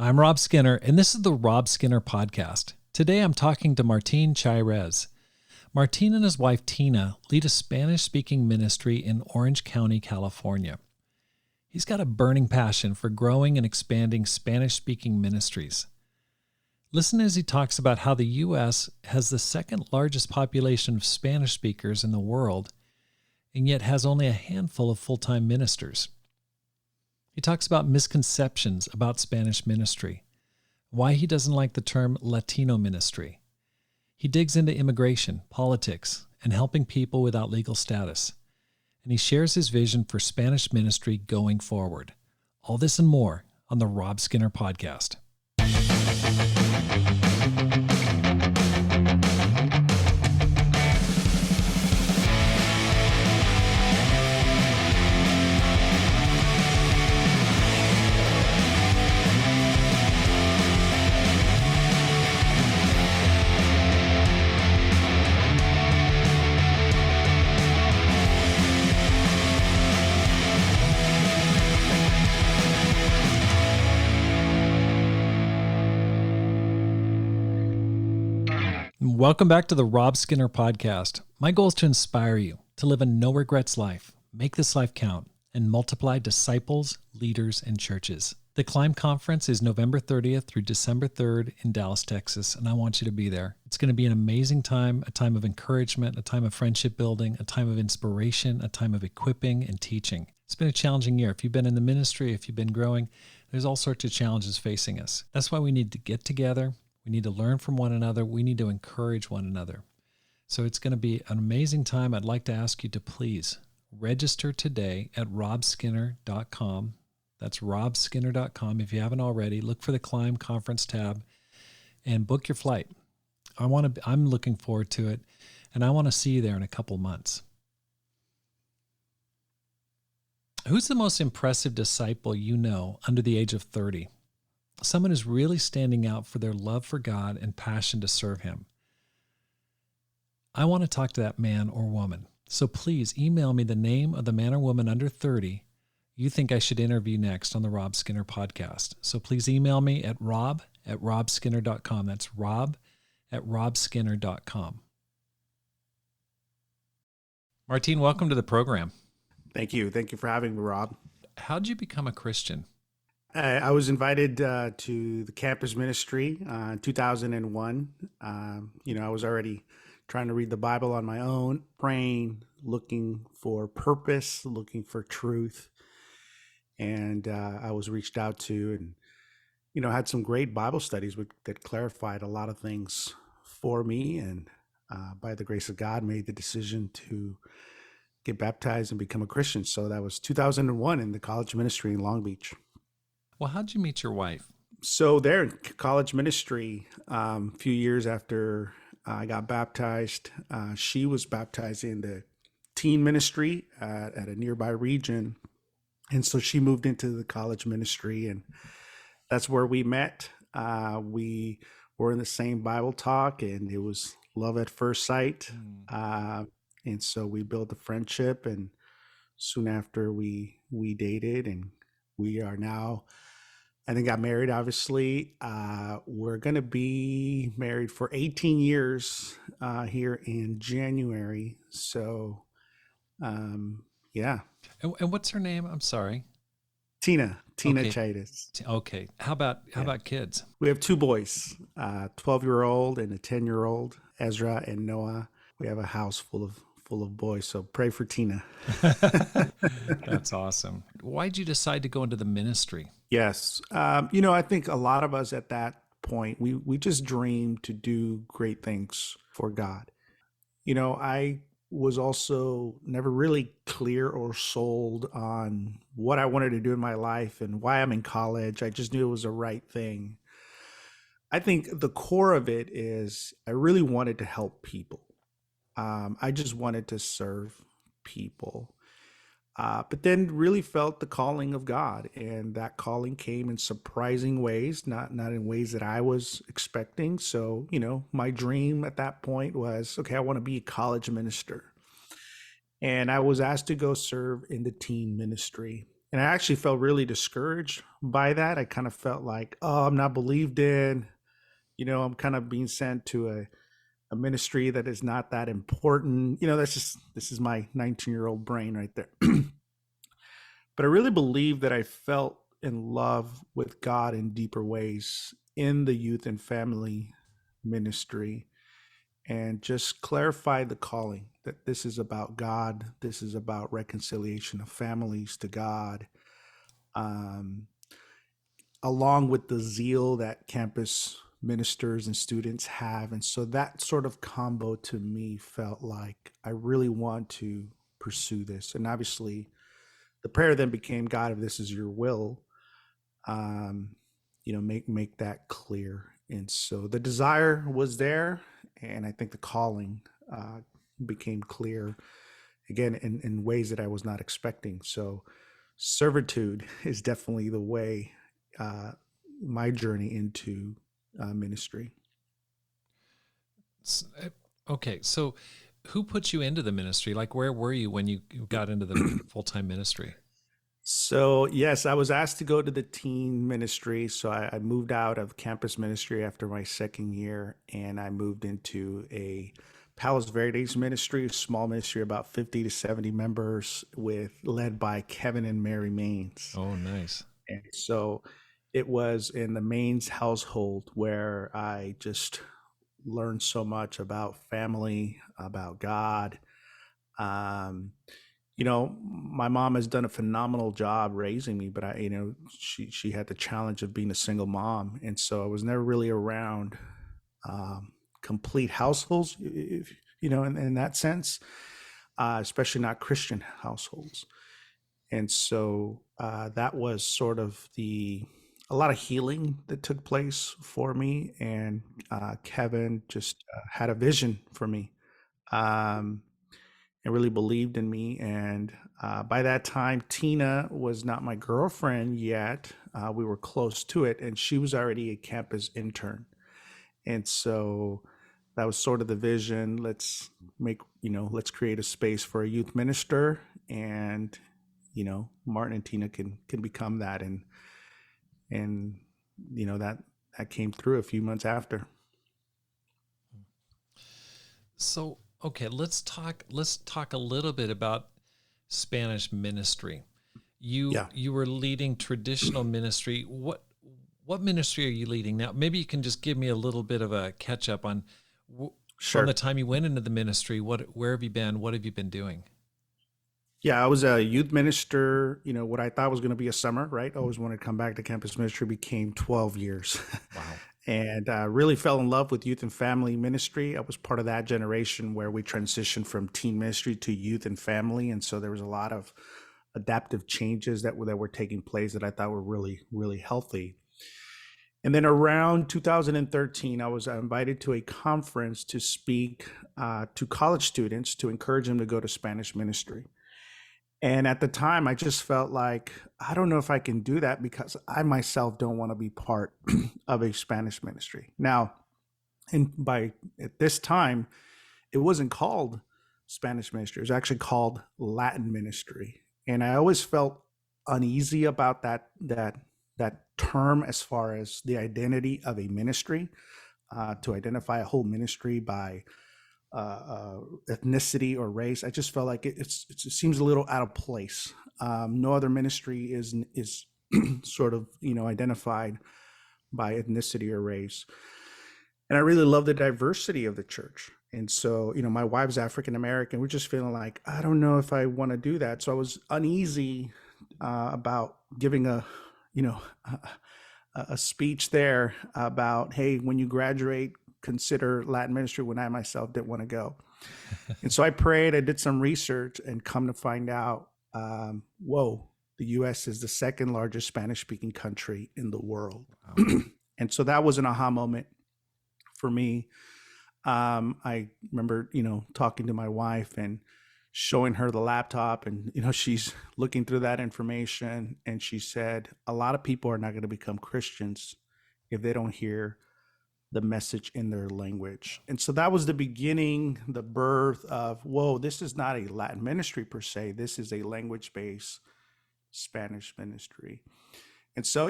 I'm Rob Skinner, and this is the Rob Skinner Podcast. Today I'm talking to Martin Chairez. Martin and his wife Tina lead a Spanish-speaking ministry in Orange County, California. He's got a burning passion for growing and expanding Spanish-speaking ministries. Listen as he talks about how the U.S. has the second largest population of Spanish speakers in the world, and yet has only a handful of full-time ministers. He talks about misconceptions about Spanish ministry, why he doesn't like the term Latino Ministry. He digs into immigration, politics, and helping people without legal status. And he shares his vision for Spanish ministry going forward. All this and more on the Rob Skinner Podcast. Welcome back to the Rob Skinner Podcast. My goal is to inspire you to live a no-regrets life, make this life count, and multiply disciples, leaders, and churches. The Climb Conference is November 30th through December 3rd in Dallas, Texas, and I want you to be there. It's going to be an amazing time, a time of encouragement, a time of friendship building, a time of inspiration, a time of equipping and teaching. It's been a challenging year. If you've been in the ministry, if you've been growing, there's all sorts of challenges facing us. That's why we need to get together. We need to learn from one another. We need to encourage one another. So it's going to be an amazing time. I'd like to ask you to please register today at robskinner.com. That's robskinner.com. If you haven't already, look for the Climb Conference tab and book your flight. I'm looking forward to it, and I want to see you there in a couple months. Who's the most impressive disciple you know under the age of 30? Someone who's really standing out for their love for God and passion to serve Him. I want to talk to that man or woman. So please email me the name of the man or woman under 30 you think I should interview next on the Rob Skinner Podcast. So please email me at rob@robskinner.com. That's rob@robskinner.com. Martin, welcome to the program. Thank you. Thank you for having me, Rob. How'd you become a Christian? I was invited to the campus ministry in 2001. I was already trying to read the Bible on my own, praying, looking for purpose, looking for truth. And I was reached out to and, had some great Bible studies that clarified a lot of things for me. And by the grace of God, made the decision to get baptized and become a Christian. So that was 2001 in the college ministry in Long Beach. Well, how'd you meet your wife? So there in college ministry, a few years after I got baptized, she was baptized in the teen ministry at a nearby region. And so she moved into the college ministry, and that's where we met. We were in the same Bible talk, and it was love at first sight. And so we built a friendship, and soon after we dated, and we are now, and then got married, obviously. We're going to be married for 18 years here in January. So, yeah. And what's her name? I'm sorry. Tina Okay. Chairez. Okay. How about kids? We have two boys, 12-year-old and a 10-year-old, Ezra and Noah. We have a house full of boys. So pray for Tina. That's awesome. Why'd you decide to go into the ministry? Yes. I think a lot of us at that point, we just dreamed to do great things for God. I was also never really clear or sold on what I wanted to do in my life and why I'm in college. I just knew it was the right thing. I think the core of it is I really wanted to help people. I just wanted to serve people. But then really felt the calling of God, and that calling came in surprising ways, not in ways that I was expecting. So, my dream at that point was, okay, I want to be a college minister. And I was asked to go serve in the teen ministry. And I actually felt really discouraged by that. I kind of felt like, oh, I'm not believed in. I'm kind of being sent to a ministry that is not that important. This is my 19-year-old brain right there. But I really believe that I felt in love with God in deeper ways in the youth and family ministry, and just clarify the calling that this is about God. This is about reconciliation of families to God, um, along with the zeal that campus ministers and students have. And so that sort of combo to me felt like I really want to pursue this. And obviously, the prayer then became, God, if this is your will, um, make that clear. And so the desire was there, and I think the calling became clear again in ways that I was not expecting. So servitude is definitely the way, uh, my journey into ministry. Okay, so who put you into the ministry? Like, where were you when you got into the full-time ministry? So, yes, I was asked to go to the teen ministry. So I moved out of campus ministry after my second year, and I moved into a Palos Verdes ministry, a small ministry, about 50 to 70 members, led by Kevin and Mary Maines. Oh, nice. And so it was in the Maines household where I just learned so much about family, about God. Um, my mom has done a phenomenal job raising me, but she had the challenge of being a single mom, and so I was never really around complete households, if, in that sense, especially not Christian households. And so that was sort of a lot of healing that took place for me, and Kevin just had a vision for me. Um, and really believed in me. And by that time, Tina was not my girlfriend yet. We were close to it, and she was already a campus intern. And so that was sort of the vision. Let's create a space for a youth minister, and Martin and Tina can become that, and that came through a few months after. So, okay, let's talk a little bit about Spanish ministry. Yeah. You were leading traditional ministry. What ministry are you leading now? Maybe you can just give me a little bit of a catch up on Sure. from the time you went into the ministry. Where have you been? What have you been doing? Yeah, I was a youth minister. What I thought was going to be a summer, right? Always wanted to come back to campus ministry, became 12 years. Wow. And really fell in love with youth and family ministry. I was part of that generation where we transitioned from teen ministry to youth and family. And so there was a lot of adaptive changes that were taking place that I thought were really, really healthy. And then around 2013, I was invited to a conference to speak to college students to encourage them to go to Spanish ministry. And at the time, I just felt like, I don't know if I can do that because I myself don't want to be part of a Spanish ministry. Now, at this time, it wasn't called Spanish ministry. It was actually called Latin ministry. And I always felt uneasy about that term as far as the identity of a ministry, to identify a whole ministry by ethnicity or race. I just felt like it seems a little out of place. No other ministry is sort of identified by ethnicity or race. And I really love the diversity of the church. And so, my wife's African American. We're just feeling like, I don't know if I want to do that. So I was uneasy about giving a speech there about, hey, when you graduate, consider Latin ministry, when I myself didn't want to go. And so I prayed, I did some research, and come to find out, the U.S. is the second largest Spanish speaking country in the world. Wow. And so that was an aha moment for me. I remember, talking to my wife and showing her the laptop, and, she's looking through that information, and she said, a lot of people are not going to become Christians if they don't hear the message in their language. And so that was the beginning, the birth of, this is not a Latin ministry per se. This is a language-based Spanish Ministry. And so,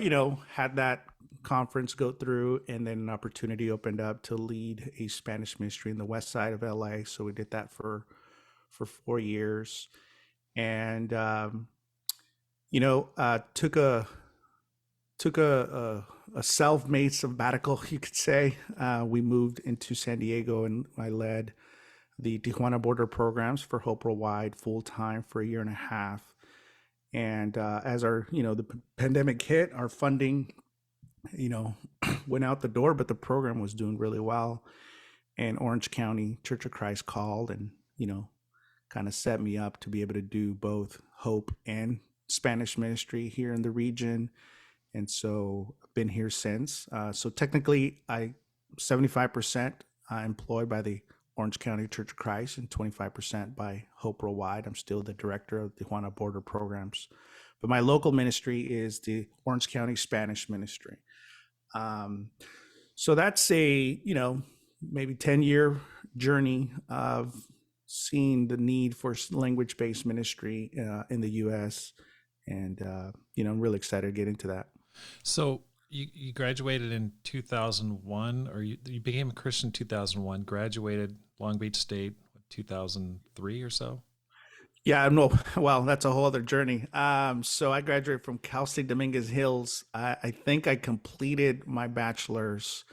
had that conference go through, and then an opportunity opened up to lead a Spanish ministry in the west side of LA. So we did that for 4 years, and took a self-made sabbatical, you could say. We moved into San Diego, and I led the Tijuana border programs for Hope Worldwide full time for a year and a half. And as the pandemic hit, our funding, went out the door, but the program was doing really well. And Orange County Church of Christ called and, kind of set me up to be able to do both Hope and Spanish ministry here in the region. And so I've been here since. So technically, 75% employed by the Orange County Church of Christ and 25% by Hope Worldwide. I'm still the director of Tijuana Border Programs. But my local ministry is the Orange County Spanish Ministry. So that's a, maybe 10-year journey of seeing the need for language-based ministry in the U.S. And, I'm really excited to get into that. So you graduated in 2001, or you became a Christian in 2001, graduated Long Beach State, 2003 or so? Yeah, no, well, that's a whole other journey. So I graduated from Cal State Dominguez Hills. I think I completed my bachelor's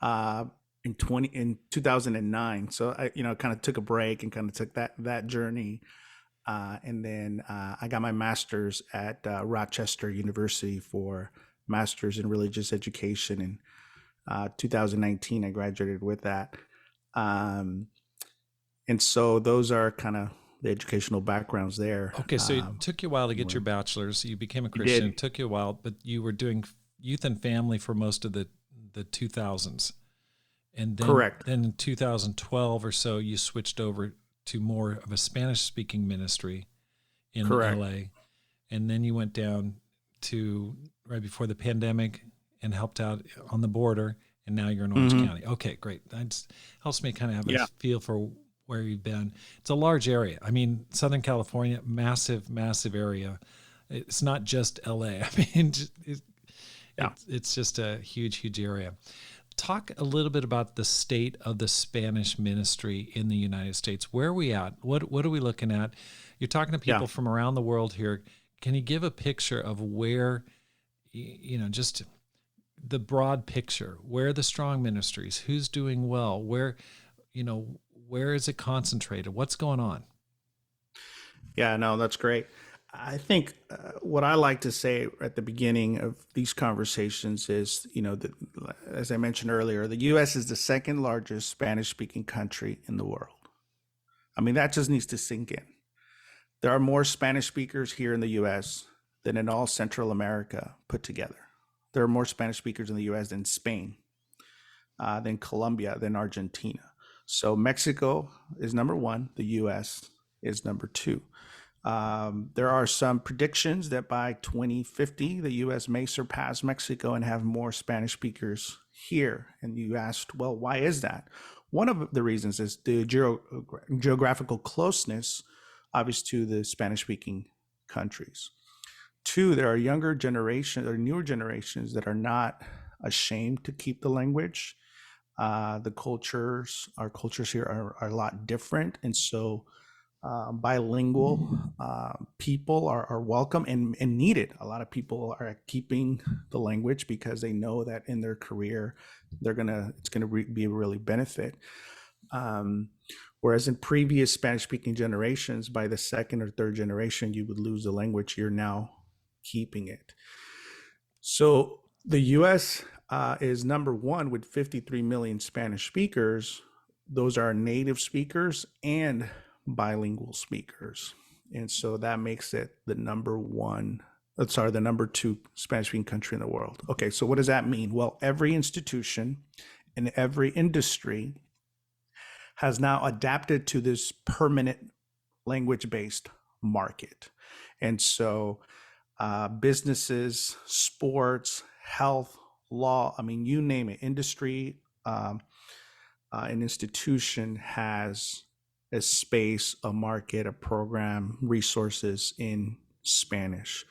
in 2009. So I, kind of took a break and kind of took that journey. And then I got my master's at Rochester University for master's in religious education. In 2019, I graduated with that. And so those are kind of the educational backgrounds there. Okay, so it took you a while to get your bachelor's. You became a Christian. It took you a while, but you were doing youth and family for most of the 2000s. And then, correct. Then in 2012 or so, you switched over to more of a Spanish-speaking ministry in LA. And then you went down to right before the pandemic and helped out on the border. And now you're in Orange County. Okay, great. That helps me kind of have a feel for where you've been. It's a large area. I mean, Southern California, massive, massive area. It's not just LA. I mean, it's just a huge, huge area. Talk a little bit about the state of the Spanish ministry in the United States. Where are we at? What are we looking at? You're talking to people from around the world here. Can you give a picture of where, just the broad picture, where are the strong ministries, who's doing well, where is it concentrated? What's going on? Yeah, no, that's great. I think what I like to say at the beginning of these conversations is, as I mentioned earlier, the U.S. is the second largest Spanish-speaking country in the world. I mean, that just needs to sink in. There are more Spanish speakers here in the U.S. than in all Central America put together. There are more Spanish speakers in the U.S. than Spain, than Colombia, than Argentina. So Mexico is number one. The U.S. is number two. There are some predictions that by 2050, the U.S. may surpass Mexico and have more Spanish speakers here. And you asked, well, why is that? One of the reasons is the geographical closeness, obviously, to the Spanish-speaking countries. Two, there are younger generations or newer generations that are not ashamed to keep the language. Our cultures here are a lot different. And so bilingual people are welcome and needed. A lot of people are keeping the language because they know that in their career, it's gonna be a really benefit. Whereas in previous Spanish-speaking generations, by the second or third generation, you would lose the language. You're now keeping it. So the U.S. Is number one with 53 million Spanish speakers. Those are native speakers and bilingual speakers. And so that makes it the number two Spanish-speaking country in the world. Okay, so what does that mean? Well, every institution and every industry has now adapted to this permanent language-based market. And so businesses, sports, health, law, I mean, you name it, industry, an institution has a space, a market, a program, resources in Spanish.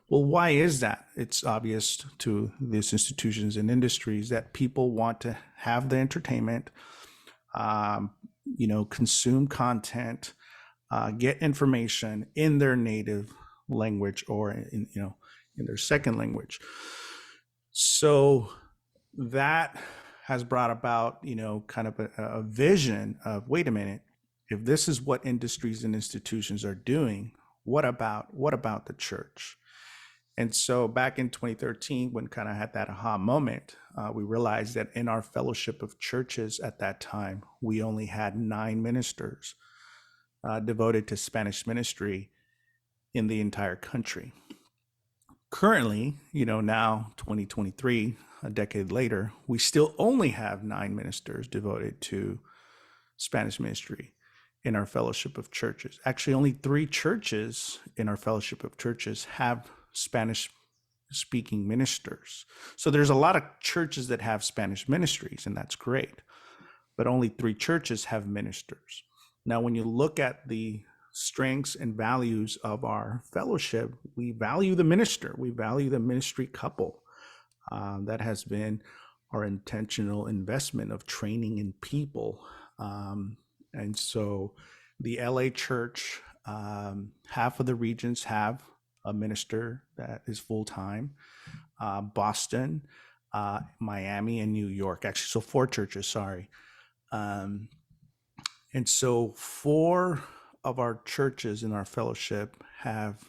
Well, why is that? It's obvious to these institutions and industries that people want to have the entertainment, um, consume content, get information in their native language or in their second language. So that has brought about, kind of a vision of, wait a minute, if this is what industries and institutions are doing, what about the church? And so back in 2013, when kind of had that aha moment, we realized that in our fellowship of churches at that time, we only had 9 ministers devoted to Spanish ministry in the entire country. Currently, now 2023, a decade later, we still only have 9 ministers devoted to Spanish ministry in our fellowship of churches. Actually, only 3 churches in our fellowship of churches have Spanish speaking ministers. So there's a lot of churches that have Spanish ministries, and that's great, but only 3 churches have ministers. Now, when you look at the strengths and values of our fellowship, we value the minister, we value the ministry couple. That has been our intentional investment of training in people. And so the LA church, half of the regions have a minister that is full-time. Boston, Miami, and New York, actually, so 4 churches, sorry. And so 4 of our churches in our fellowship have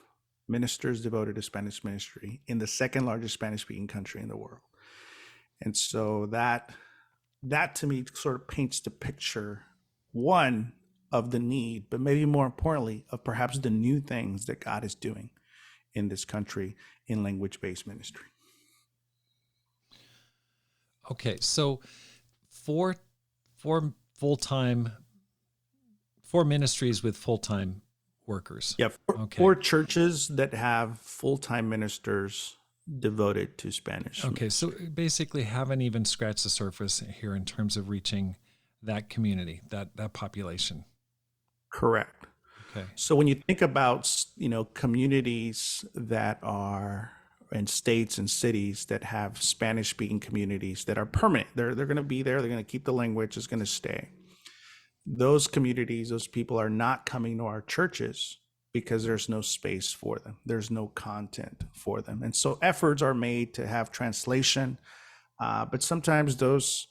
ministers devoted to Spanish ministry in the second largest Spanish-speaking country in the world. And so that to me sort of paints the picture, one, of the need, but maybe more importantly, of perhaps the new things that God is doing in this country in language-based ministry. Okay, so 4 full-time, 4 ministries with full-time workers. Yeah, 4 churches that have full-time ministers devoted to Spanish. Okay, so basically haven't even scratched the surface here in terms of reaching that community, that population. Correct. Okay. So when you think about, communities that are in states and cities that have Spanish-speaking communities that are permanent, they're going to be there, they're going to keep the language, it's going to stay. Those communities, those people are not coming to our churches because there's no space for them. There's no content for them. And so efforts are made to have translation, but sometimes those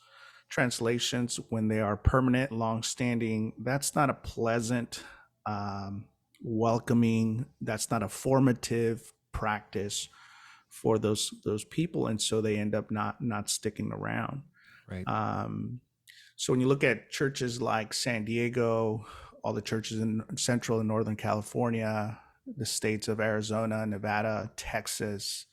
translations, when they are permanent, long-standing, that's not a pleasant, welcoming, that's not a formative practice for those people. And so they end up not sticking around. Right. So when you look at churches like San Diego, all the churches in Central and Northern California, the states of Arizona, Nevada, Texas,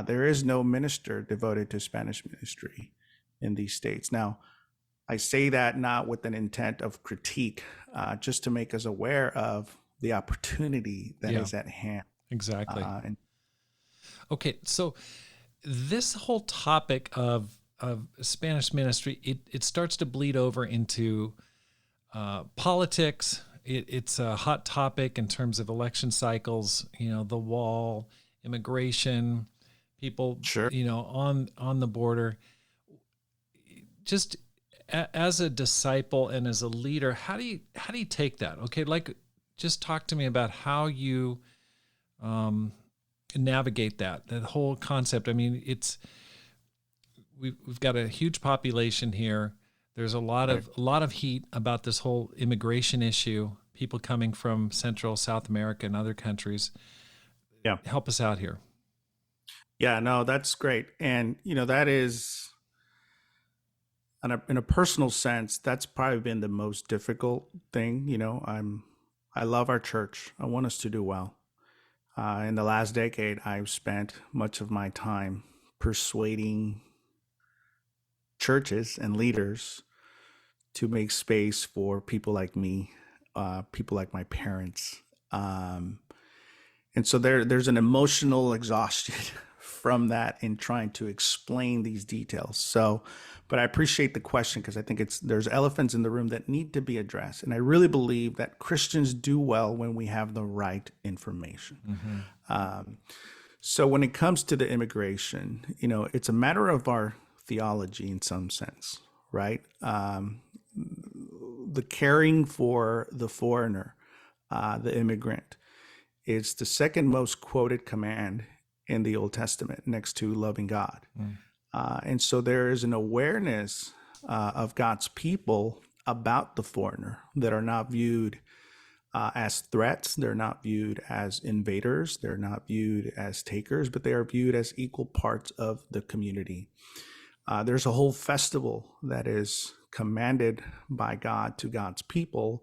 there is no minister devoted to Spanish ministry in these states. Now, I say that not with an intent of critique, just to make us aware of the opportunity that is at hand. Exactly. Okay, so this whole topic of Spanish ministry, it starts to bleed over into politics. It's a hot topic in terms of election cycles, the wall, immigration, people, Sure. On the border. Just as a disciple and as a leader, how do you take that? Okay, just talk to me about how you navigate that whole concept. I mean, we've got a huge population here. There's a lot of heat about this whole immigration issue. People coming from Central, South America, and other countries. Yeah, help us out here. Yeah, no, that's great, and that is, in a personal sense, that's probably been the most difficult thing. I love our church. I want us to do well. In the last decade, I've spent much of my time persuading churches and leaders to make space for people like me, people like my parents. And so there's an emotional exhaustion from that in trying to explain these details. So, but I appreciate the question because I think there's elephants in the room that need to be addressed. And I really believe that Christians do well when we have the right information. So when it comes to the immigration, it's a matter of our theology in some sense, right? The caring for the foreigner, the immigrant, is the second most quoted command in the Old Testament next to loving God. And so there is an awareness of God's people about the foreigner that are not viewed as threats. They're not viewed as invaders. They're not viewed as takers, but they are viewed as equal parts of the community. There's a whole festival that is commanded by God to God's people,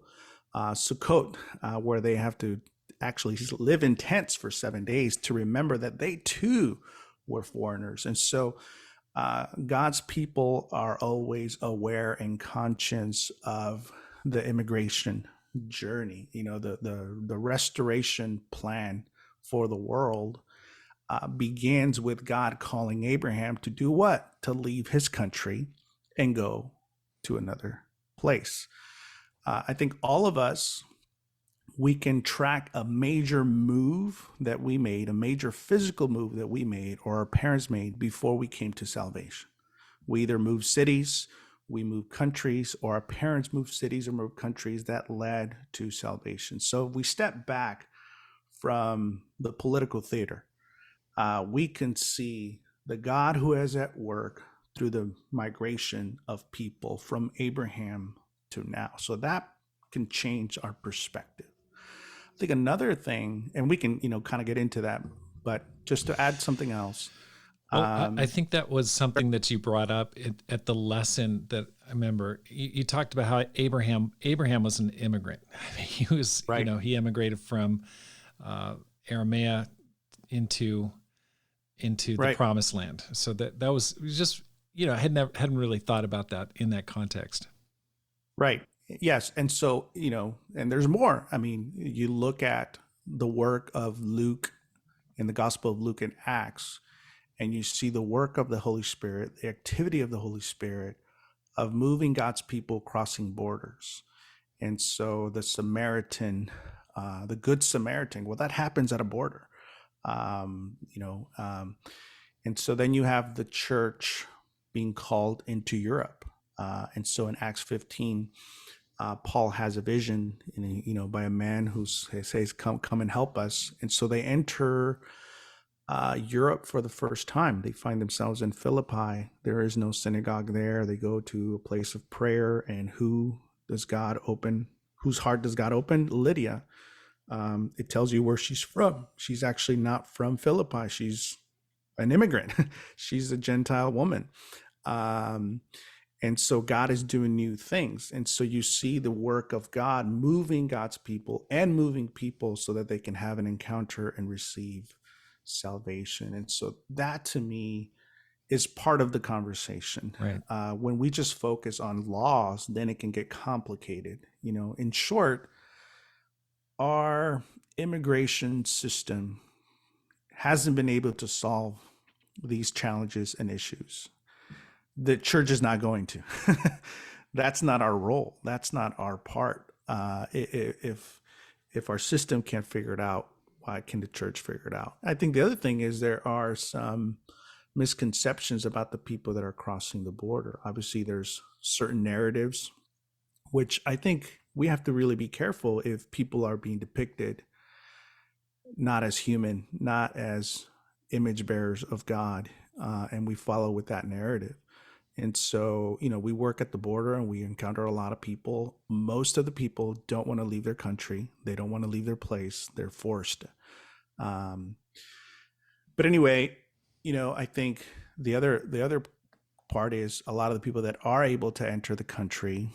Sukkot, where they have to actually live in tents for 7 days to remember that they too were foreigners. And so God's people are always aware and conscious of the immigration journey. The restoration plan for the world begins with God calling Abraham to do what? To leave his country and go to another place. I think all of us, we can track a major move that we made, a major physical move that we made or our parents made before we came to salvation. We either moved cities, we moved countries, or our parents moved cities or moved countries that led to salvation. So if we step back from the political theater, we can see the God who is at work through the migration of people from Abraham to now. So that can change our perspective. I think another thing, and we can, kind of get into that, but just to add something else. Well, I think that was something that you brought up at the lesson that I remember. You talked about how Abraham was an immigrant. He was, right. He immigrated from Aramea into the promised land. So that was just, I hadn't really thought about that in that context. Right. Yes. And so, and there's more. I mean, you look at the work of Luke in the Gospel of Luke and Acts, and you see the work of the Holy Spirit, the activity of the Holy Spirit of moving God's people crossing borders. And so the Samaritan, the Good Samaritan, well, that happens at a border. And so then you have the church being called into Europe. And so in Acts 15, Paul has a vision, by a man who says, "Come and help us." And so they enter Europe for the first time. They find themselves in Philippi. There is no synagogue there. They go to a place of prayer. And whose heart does God open? Lydia. It tells you where she's from. She's actually not from Philippi. She's an immigrant. She's a Gentile woman. And so God is doing new things. And so you see the work of God moving God's people and moving people so that they can have an encounter and receive salvation. And so that to me is part of the conversation. Right. When we just focus on laws, then it can get complicated. In short, our immigration system hasn't been able to solve these challenges and issues. The church is not going to. That's not our role. That's not our part. If our system can't figure it out, why can the church figure it out? I think the other thing is there are some misconceptions about the people that are crossing the border. Obviously, there's certain narratives, which I think we have to really be careful if people are being depicted not as human, not as image bearers of God, and we follow with that narrative. And so, we work at the border and we encounter a lot of people. Most of the people don't want to leave their country. They don't want to leave their place. They're forced. But anyway, I think the other part is a lot of the people that are able to enter the country,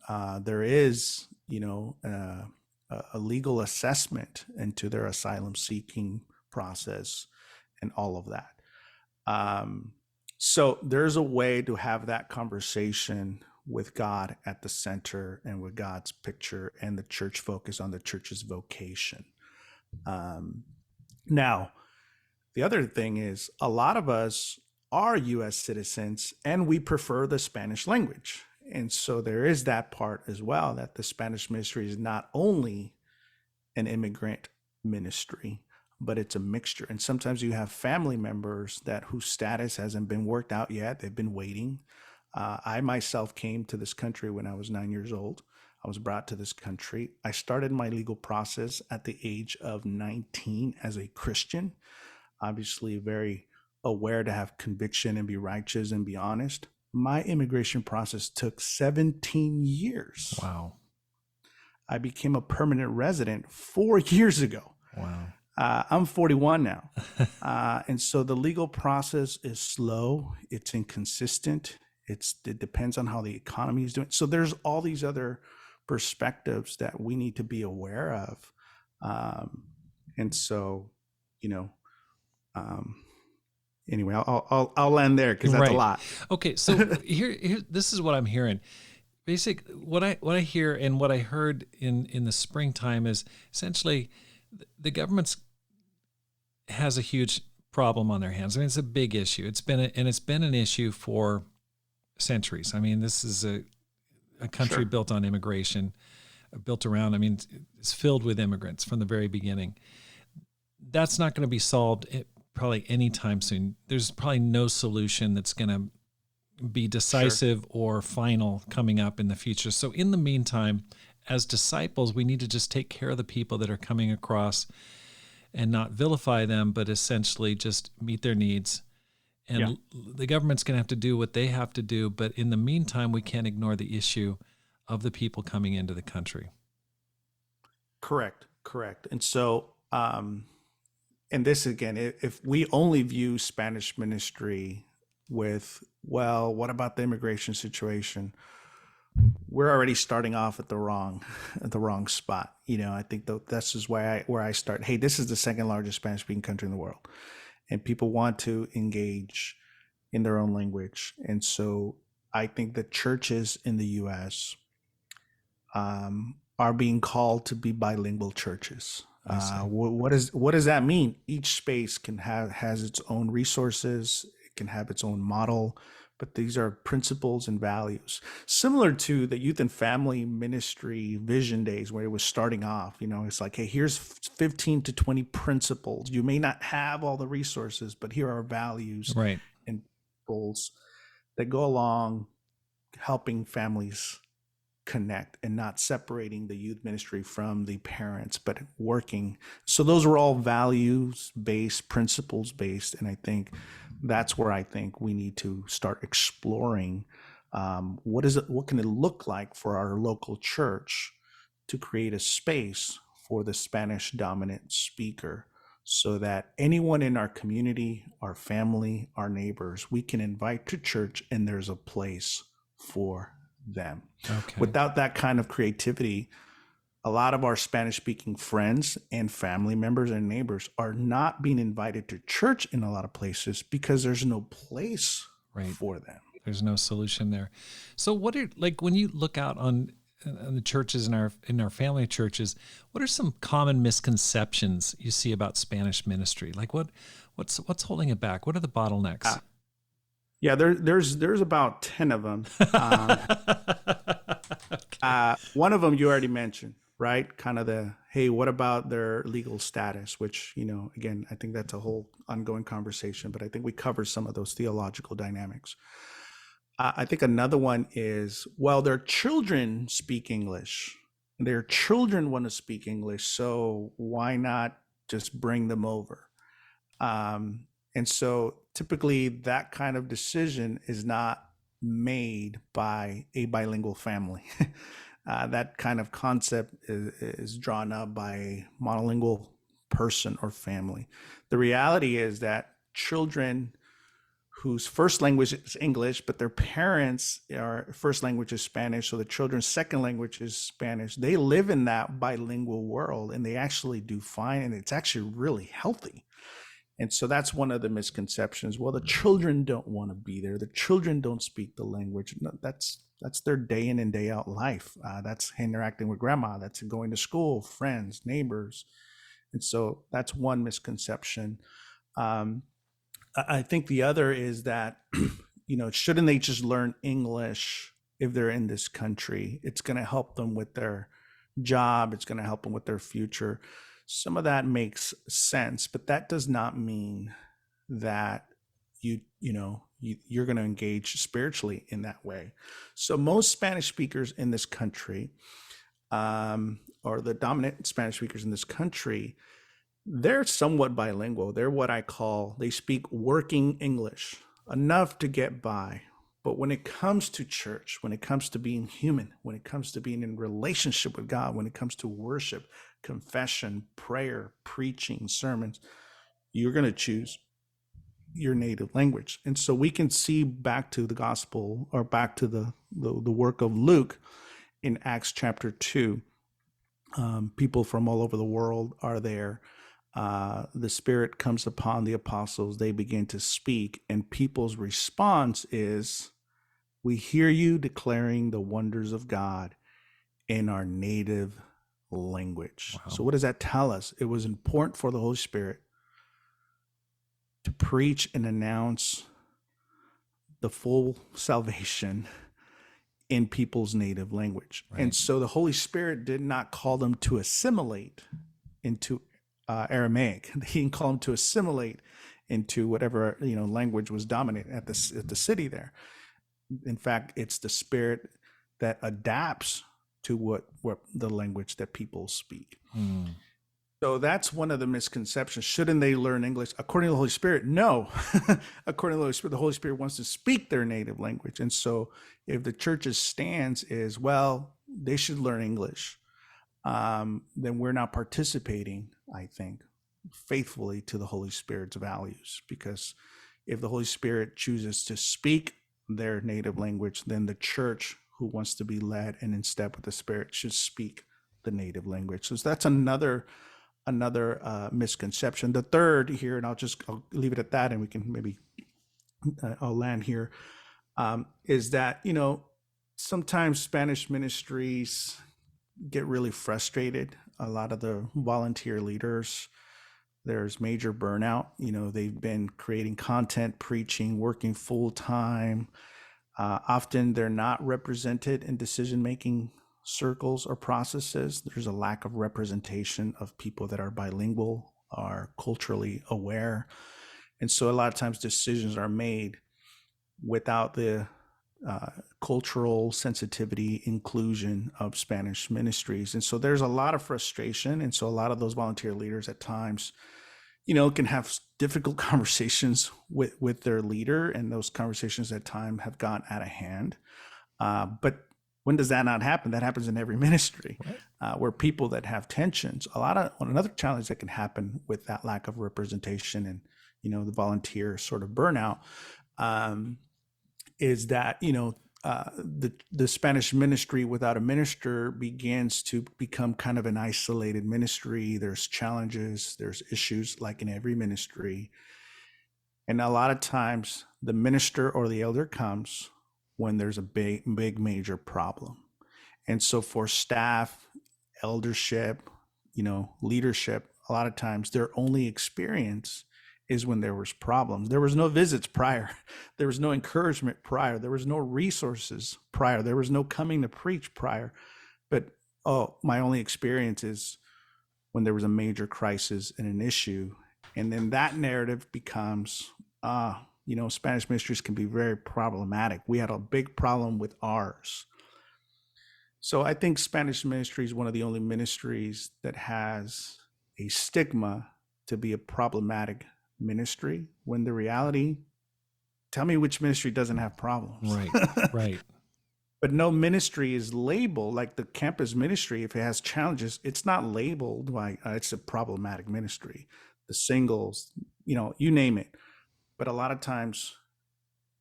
there is, a legal assessment into their asylum seeking process and all of that. So there's a way to have that conversation with God at the center and with God's picture and the church focus on the church's vocation. Now, The other thing is a lot of us are US citizens and we prefer the Spanish language. And so there is that part as well, that the Spanish ministry is not only an immigrant ministry, but it's a mixture. And sometimes you have family members that whose status hasn't been worked out yet. They've been waiting. I myself came to this country when I was 9 years old. I was brought to this country. I started my legal process at the age of 19 as a Christian, obviously very aware to have conviction and be righteous and be honest. My immigration process took 17 years. Wow. I became a permanent resident 4 years ago. Wow. I'm 41 now. And so the legal process is slow. It's inconsistent. It depends on how the economy is doing. So there's all these other perspectives that we need to be aware of. And so, anyway, I'll end there because that's a lot. Okay. So here, this is what I'm hearing. What I hear and what I heard in the springtime is essentially the government's has a huge problem on their hands. I mean, it's a big issue. It's been an issue for centuries. I mean, this is a country built on immigration, built around. I mean, it's filled with immigrants from the very beginning. That's not going to be solved probably anytime soon. There's probably no solution that's going to be decisive or final coming up in the future. So in the meantime, as disciples, we need to just take care of the people that are coming across and not vilify them, but essentially just meet their needs. And the government's going to have to do what they have to do. But in the meantime, we can't ignore the issue of the people coming into the country. Correct. And so, and this again, if we only view Spanish ministry with, well, what about the immigration situation? We're already starting off at the wrong spot. I think this is where I start. Hey, this is the second largest Spanish speaking country in the world, and people want to engage in their own language. And so I think the churches in the U.S. Are being called to be bilingual churches. What does that mean? Each space has its own resources. It can have its own model. But these are principles and values similar to the youth and family ministry vision days where it was starting off. It's like, hey, here's 15 to 20 principles. You may not have all the resources, but here are values and principles that go along helping families connect and not separating the youth ministry from the parents, but working. So those are all values-based, principles-based. And I think that's where I think we need to start exploring what can it look like for our local church to create a space for the Spanish dominant speaker so that anyone in our community, our family, our neighbors, we can invite to church and there's a place for them. Okay. Without that kind of creativity, a lot of our Spanish speaking friends and family members and neighbors are not being invited to church in a lot of places because there's no place for them. There's no solution there. So what are, like, when you look out on the churches in our family churches, what are some common misconceptions you see about Spanish ministry? Like what's holding it back? What are the bottlenecks? Yeah, there's about 10 of them. One of them you already mentioned, right? Kind of hey, what about their legal status? Which, again, I think that's a whole ongoing conversation, but I think we covered some of those theological dynamics. I think another one is, well, their children speak English. Their children want to speak English, so why not just bring them over? And so typically that kind of decision is not made by a bilingual family. That kind of concept is drawn up by a monolingual person or family. The reality is that children whose first language is English, but their parents' first language is Spanish, so the children's second language is Spanish, they live in that bilingual world and they actually do fine, and it's actually really healthy. And so that's one of the misconceptions. Well, the children don't want to be there. The children don't speak the language. No, that's their day in and day out life. That's interacting with grandma. That's going to school, friends, neighbors. And so that's one misconception. Um, I think the other is that, shouldn't they just learn English if they're in this country? It's going to help them with their job. It's going to help them with their future. Some of that makes sense, but that does not mean that you're going to engage spiritually in that way. So most Spanish speakers in this country, or the dominant Spanish speakers in this country, they're somewhat bilingual. They're what I call, they speak working English, enough to get by. But when it comes to church, when it comes to being human, when it comes to being in relationship with God, when it comes to worship, confession, prayer, preaching, sermons, you're going to choose your native language. And so we can see back to the gospel, or back to the work of Luke in Acts chapter 2. People from all over the world are there. The Spirit comes upon the apostles. They begin to speak, and people's response is, we hear you declaring the wonders of God in our native language. Wow. So what does that tell us? It was important for the Holy Spirit to preach and announce the full salvation in people's native language. Right. And so the Holy Spirit did not call them to assimilate into Aramaic. He didn't call them to assimilate into whatever language was dominant at the city there. In fact, it's the Spirit that adapts to what the language that people speak. So that's one of the misconceptions. Shouldn't they learn English? According to the Holy Spirit, no. According to the Holy Spirit wants to speak their native language. And so if the church's stance is, well, they should learn English, then we're not participating, I think, faithfully to the Holy Spirit's values. Because if the Holy Spirit chooses to speak their native language, then the church, who wants to be led and in step with the Spirit, should speak the native language. So that's another misconception. The third here, and I'll leave it at that, and we can maybe I'll land here, is that sometimes Spanish ministries get really frustrated. A lot of the volunteer leaders, there's major burnout. They've been creating content, preaching, working full time. Often they're not represented in decision-making circles or processes. There's a lack of representation of people that are bilingual, are culturally aware. And so a lot of times decisions are made without the cultural sensitivity, inclusion of Spanish ministries. And so there's a lot of frustration. And so a lot of those volunteer leaders at times, can have difficult conversations with their leader. And those conversations at times have gone out of hand. But when does that not happen? That happens in every ministry, where people that have tensions. Another challenge that can happen with that lack of representation and the volunteer sort of burnout, is that the Spanish ministry without a minister begins to become kind of an isolated ministry. There's challenges, there's issues like in every ministry, and a lot of times the minister or the elder comes when there's a big major problem. And so for staff, eldership, leadership, a lot of times their only experience is when there was problems. There was no visits prior. There was no encouragement prior. There was no resources prior. There was no coming to preach prior. But, my only experience is when there was a major crisis and an issue. And then that narrative becomes, Spanish ministries can be very problematic. We had a big problem with ours. So I think Spanish ministry is one of the only ministries that has a stigma to be a problematic ministry, when the reality, tell me which ministry doesn't have problems. Right. But no ministry is labeled, like the campus ministry, if it has challenges, it's not labeled like it's a problematic ministry. The singles, you name it. But a lot of times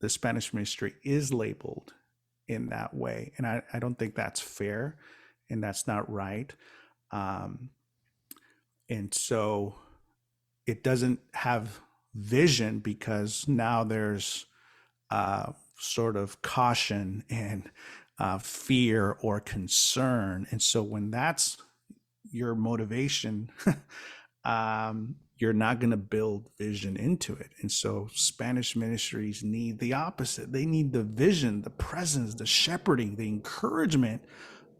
the Spanish ministry is labeled in that way. And I don't think that's fair, and that's not right. And so it doesn't have vision, because now there's sort of caution and fear or concern. And so when that's your motivation, you're you're not going to build vision into it. And so Spanish ministries need the opposite. They need the vision, the presence, the shepherding, the encouragement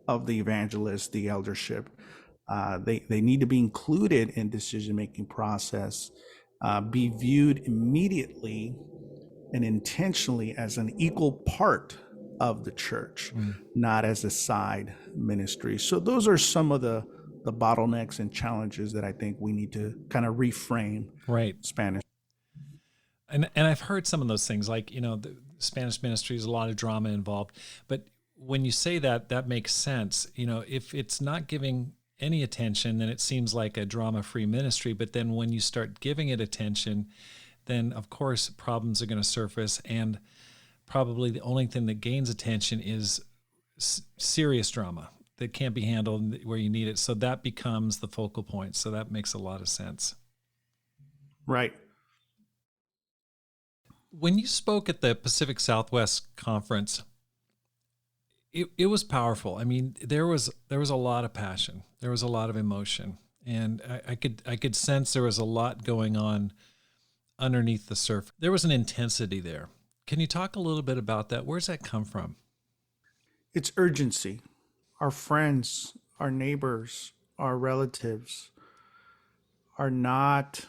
of the evangelist, the eldership. They need to be included in decision-making process, be viewed immediately and intentionally as an equal part of the church, not as a side ministry. So those are some of the bottlenecks and challenges that I think we need to kind of reframe Spanish. And I've heard some of those things, like, the Spanish ministry is a lot of drama involved. But when you say that, that makes sense. If it's not giving any attention, then it seems like a drama-free ministry. But then when you start giving it attention, then of course problems are going to surface, and probably the only thing that gains attention is serious drama that can't be handled where you need it. So that becomes the focal point. So that makes a lot of sense. Right. When you spoke at the Pacific Southwest Conference, it was powerful. I mean, there was a lot of passion. There was a lot of emotion, and I could sense there was a lot going on underneath the surface. There was an intensity there. Can you talk a little bit about that? Where's that come from? It's urgency. Our friends, our neighbors, our relatives are not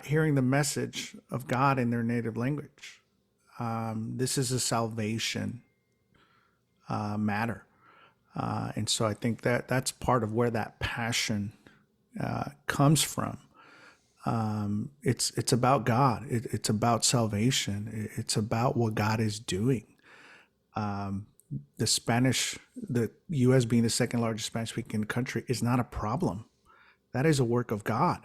hearing the message of God in their native language. This is a salvation matter. And so I think that's part of where that passion comes from. It's about God. It's about salvation. It's about what God is doing. The U.S. being the second largest Spanish-speaking country is not a problem. That is a work of God.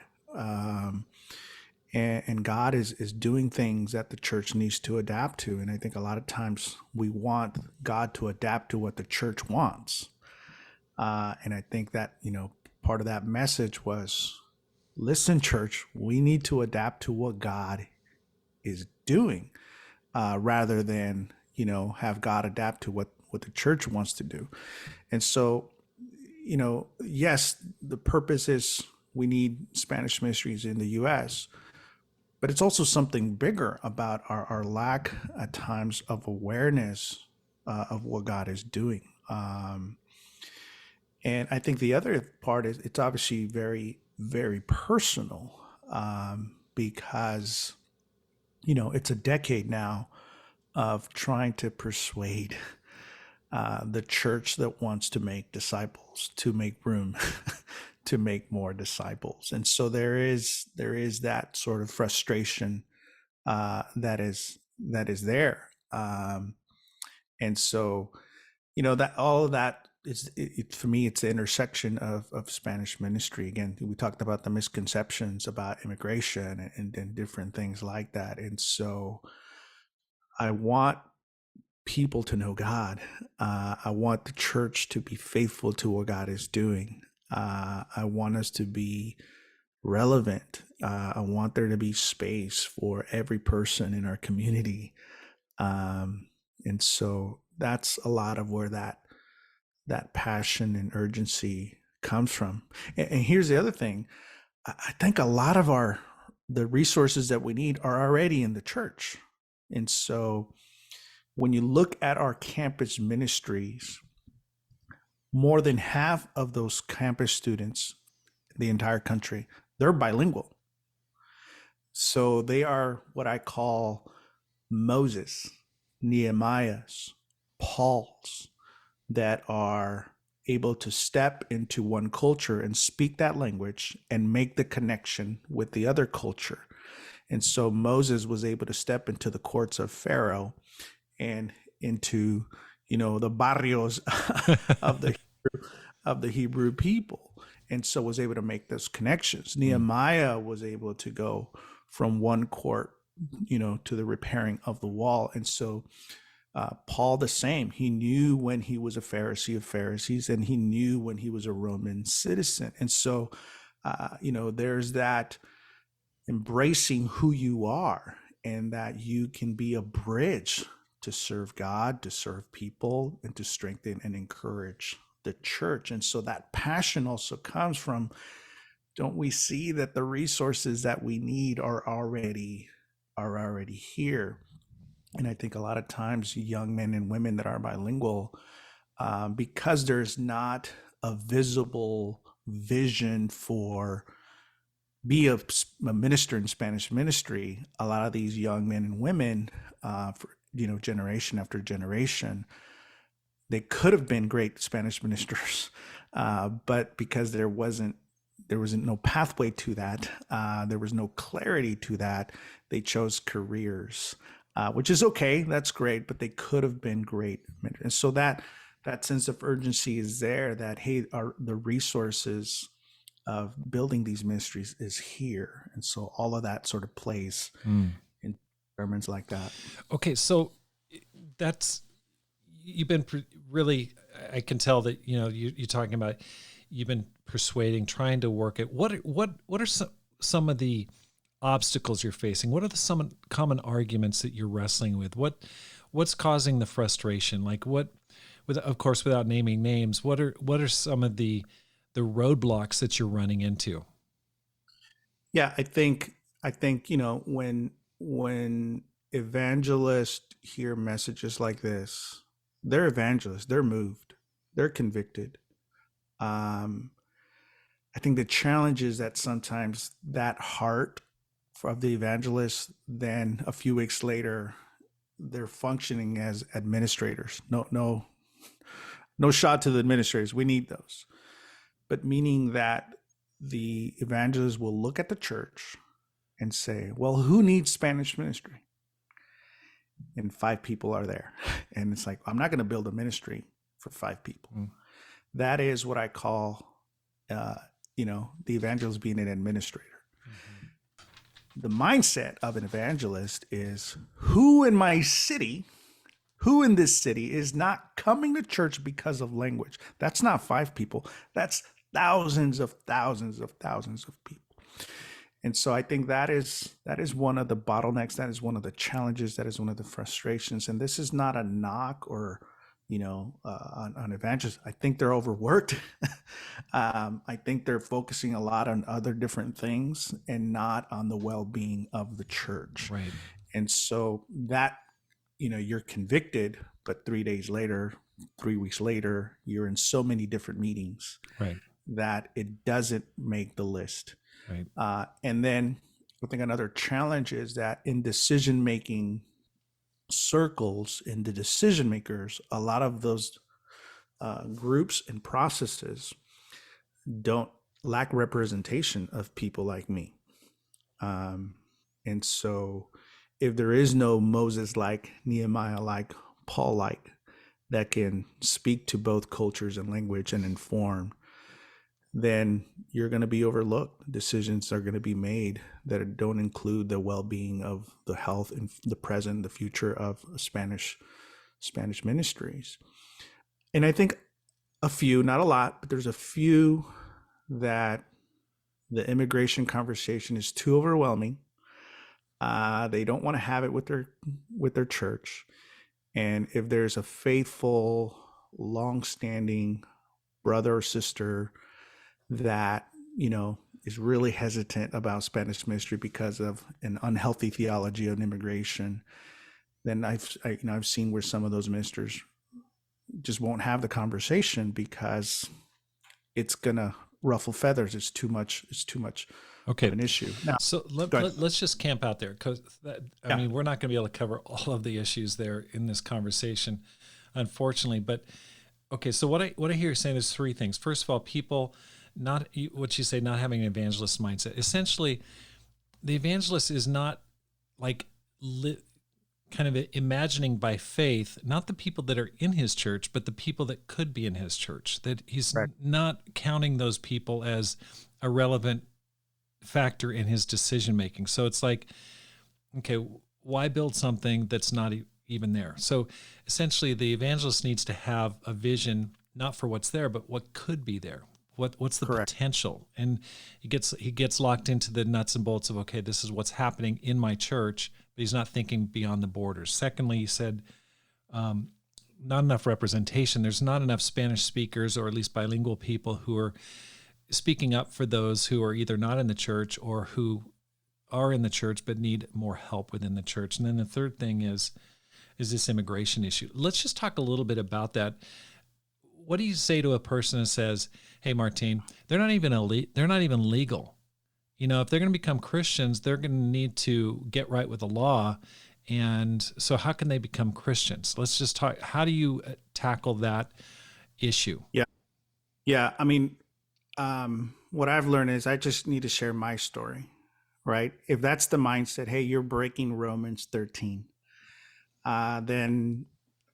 And God is doing things that the church needs to adapt to. And I think a lot of times we want God to adapt to what the church wants. And I think that, part of that message was, listen, church, we need to adapt to what God is doing, rather than, have God adapt to what the church wants to do. And so, yes, the purpose is we need Spanish ministries in the U.S., but it's also something bigger about our lack at times of awareness of what God is doing. And I think the other part is it's obviously very, very personal, because, it's a decade now of trying to persuade the church that wants to make disciples to make room to make more disciples. And so there is that sort of frustration that is there. And so, that all of that is, for me, it's the intersection of Spanish ministry. Again, we talked about the misconceptions about immigration and different things like that. And so I want people to know God. I want the church to be faithful to what God is doing. I want us to be relevant. I want there to be space for every person in our community. And so that's a lot of where that passion and urgency comes from. And here's the other thing. I think a lot of the resources that we need are already in the church. And so when you look at our campus ministries, more than half of those campus students, the entire country, they're bilingual. So they are what I call Moses, Nehemiahs, Pauls, that are able to step into one culture and speak that language and make the connection with the other culture. And so Moses was able to step into the courts of Pharaoh and into, the barrios of the Hebrew people, and so was able to make those connections. Nehemiah was able to go from one court, to the repairing of the wall. And so Paul, the same. He knew when he was a Pharisee of Pharisees, and he knew when he was a Roman citizen. And so, there's that embracing who you are, and that you can be a bridge to serve God, to serve people, and to strengthen and encourage the church. And so that passion also comes from don't we see that the resources that we need are already here? And I think a lot of times young men and women that are bilingual, because there's not a visible vision for be a minister in Spanish ministry, a lot of these young men and women, for generation after generation, they could have been great Spanish ministers, but because there wasn't no pathway to that, there was no clarity to that, they chose careers, which is okay, that's great, but they could have been great. And so that sense of urgency is there, that hey, the resources of building these ministries is here. And so all of that sort of plays in sermons like that. Okay, so you've been really, I can tell that, you're talking about, you've been persuading, trying to work it. What are some of the obstacles you're facing? What are some common arguments that you're wrestling with? What's causing the frustration? Like of course, without naming names, what are some of the roadblocks that you're running into? Yeah, I think when evangelists hear messages like this, they're evangelists, they're moved, they're convicted. I think the challenge is that sometimes that heart of the evangelist, then a few weeks later, they're functioning as administrators. No shot to the administrators. We need those. But meaning that the evangelist will look at the church and say, well, who needs Spanish ministry? And 5 people are there. And it's like, I'm not going to build a ministry for 5 people. That is what I call, the evangelist being an administrator. The mindset of an evangelist is, who in this city is not coming to church because of language? That's not 5 people. That's thousands of people. And so I think that is one of the bottlenecks. That is one of the challenges. That is one of the frustrations. And this is not a knock or, on evangelists. I think they're overworked. I think they're focusing a lot on other different things and not on the well-being of the church. Right. And so that, you're convicted, but 3 days later, 3 weeks later, you're in so many different meetings, right, that it doesn't make the list. Right. And then I think another challenge is that in decision-making circles, in the decision makers, a lot of those groups and processes lack representation of people like me. And so if there is no Moses-like, Nehemiah-like, Paul-like that can speak to both cultures and language and inform, then you're going to be overlooked. Decisions are going to be made that don't include the well-being of the health and the present, the future of Spanish ministries. And I think a few, not a lot, but there's a few that the immigration conversation is too overwhelming. They don't want to have it with their church. And if there's a faithful, long-standing brother or sister that, is really hesitant about Spanish ministry because of an unhealthy theology of immigration, then I've seen where some of those ministers just won't have the conversation because it's gonna ruffle feathers. It's too much okay. of an issue. Now, so let's just camp out there, because I mean, we're not going to be able to cover all of the issues there in this conversation, unfortunately. But okay, so what I hear you saying is 3 things. First of all, people not having an evangelist mindset. Essentially, the evangelist is not like kind of imagining by faith, not the people that are in his church, but the people that could be in his church, that he's not counting those people as a relevant factor in his decision-making. So it's like, okay, why build something that's not even there? So essentially the evangelist needs to have a vision, not for what's there, but what could be there. What's the potential? And he gets locked into the nuts and bolts of, okay, this is what's happening in my church, but he's not thinking beyond the borders. Secondly, he said, not enough representation. There's not enough Spanish speakers, or at least bilingual people, who are speaking up for those who are either not in the church or who are in the church but need more help within the church. And then the third thing is this immigration issue. Let's just talk a little bit about that. What do you say to a person who says, "Hey, Martin, they're not even legal. You know, if they're going to become Christians, they're going to need to get right with the law. And so how can they become Christians?" Let's just talk. How do you tackle that issue? Yeah. Yeah. I mean, what I've learned is I just need to share my story, right? If that's the mindset, hey, you're breaking Romans 13, then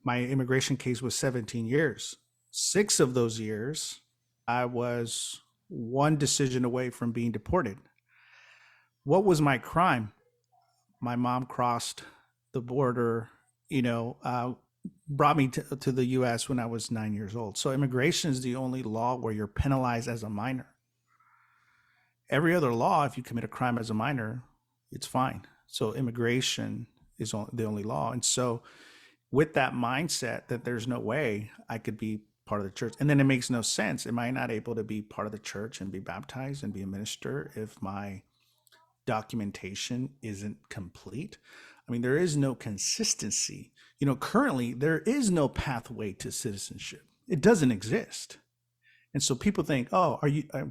my immigration case was 17 years. 6 of those years, I was one decision away from being deported. What was my crime? My mom crossed the border, brought me to the U.S. when I was 9 years old. So immigration is the only law where you're penalized as a minor. Every other law, if you commit a crime as a minor, it's fine. So immigration is the only law. And so with that mindset that there's no way I could be part of the church, and then it makes no sense. Am I not able to be part of the church and be baptized and be a minister if my documentation isn't complete? I mean, there is no consistency. Currently there is no pathway to citizenship. It doesn't exist. And so people think, oh,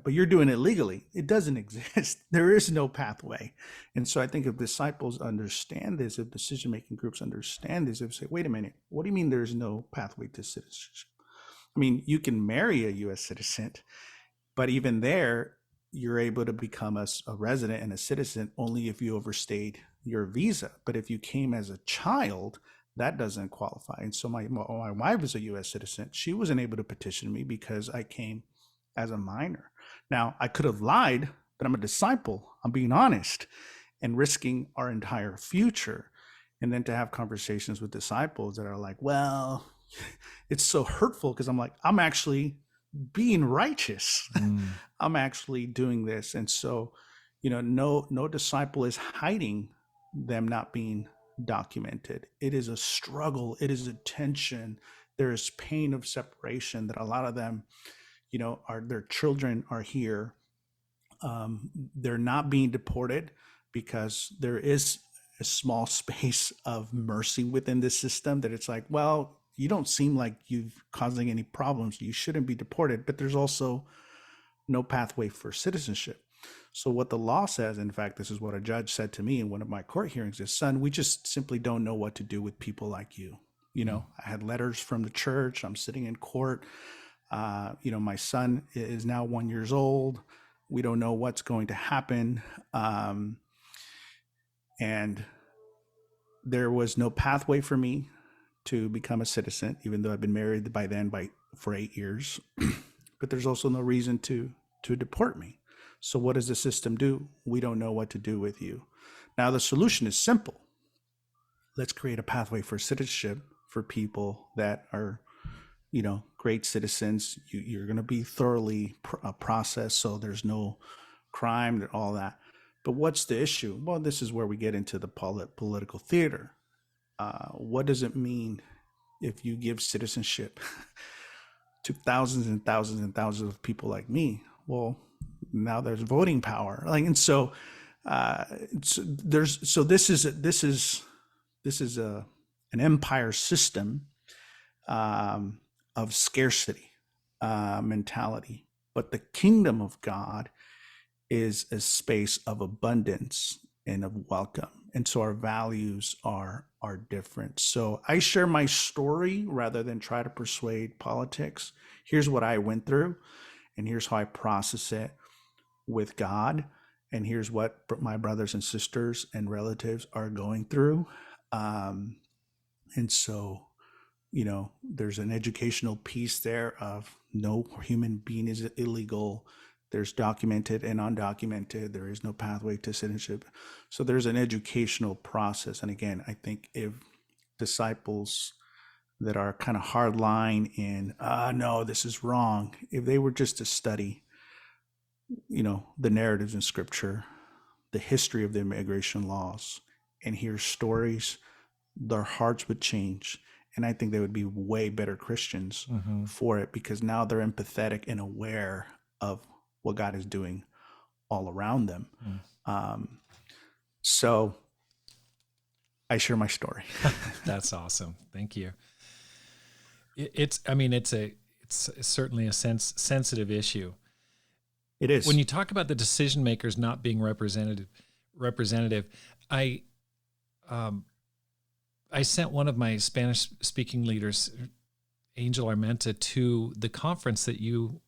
but you're doing it legally. It doesn't exist. There is no pathway. And so I think if disciples understand this, if decision-making groups understand this, they say, wait a minute, what do you mean there's no pathway to citizenship? I mean, you can marry a U.S. citizen, but even there, you're able to become a resident and a citizen only if you overstayed your visa. But if you came as a child, that doesn't qualify. And so my wife is a U.S. citizen. She wasn't able to petition me because I came as a minor. Now, I could have lied, but I'm a disciple. I'm being honest and risking our entire future. And then to have conversations with disciples that are like, well, it's so hurtful because I'm like, I'm actually being righteous. I'm actually doing this. And so, no disciple is hiding them not being documented. It is a struggle. It is a tension. There is pain of separation that a lot of them, their children are here. They're not being deported because there is a small space of mercy within this system that it's like, well, you don't seem like you're causing any problems. You shouldn't be deported, but there's also no pathway for citizenship. So what the law says, in fact, this is what a judge said to me in one of my court hearings is, son, we just simply don't know what to do with people like you. I had letters from the church. I'm sitting in court. My son is now 1 year old. We don't know what's going to happen. And there was no pathway for me to become a citizen, even though I've been married by then for 8 years. But there's also no reason to deport me. So what does the system do? We don't know what to do with you. Now, the solution is simple. Let's create a pathway for citizenship for people that are, great citizens. You're going to be thoroughly processed, so there's no crime, all that. But what's the issue? Well, this is where we get into the political theater. What does it mean if you give citizenship to thousands and thousands and thousands of people like me? Well, now there's voting power, this is an empire system of scarcity mentality, but the kingdom of God is a space of abundance and of welcome, and so our values are different. So I share my story rather than try to persuade politics. Here's what I went through, and here's how I process it with God, and here's what my brothers and sisters and relatives are going through. And so, there's an educational piece there of no human being is illegal. There's documented and undocumented. There is no pathway to citizenship. So there's an educational process. And again, I think if disciples that are kind of hardline in, no, this is wrong, if they were just to study the narratives in scripture, the history of the immigration laws, and hear stories, their hearts would change. And I think they would be way better Christians for it, because now they're empathetic and aware of what God is doing all around them. Mm. So I share my story. That's awesome. Thank you. It's certainly a sensitive issue. It is. When you talk about the decision makers not being representative, I sent one of my Spanish speaking leaders, Angel Armenta, to the conference that you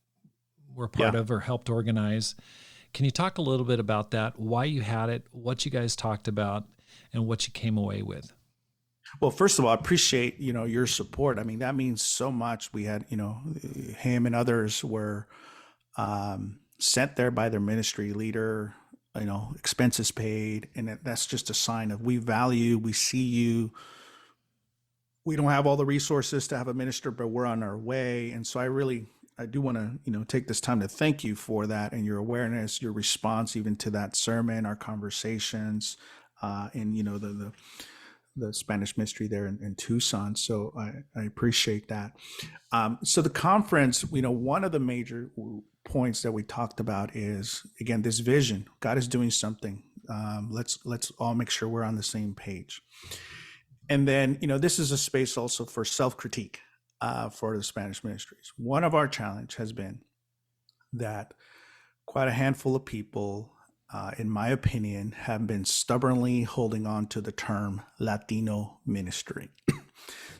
were part of or helped organize. Can you talk a little bit about that, why you had it, what you guys talked about, and what you came away with? Well, first of all, I appreciate, your support. I mean, that means so much. We had, him and others were sent there by their ministry leader, expenses paid. And that's just a sign of we value, we see you. We don't have all the resources to have a minister, but we're on our way. And so I do want to, take this time to thank you for that and your awareness, your response, even to that sermon, our conversations, and, the Spanish ministry there in Tucson. So I appreciate that. So the conference, one of the major points that we talked about is, again, this vision. God is doing something. Let's all make sure we're on the same page. And then, this is a space also for self-critique for the Spanish ministries. One of our challenge has been that quite a handful of people, in my opinion, have been stubbornly holding on to the term Latino ministry.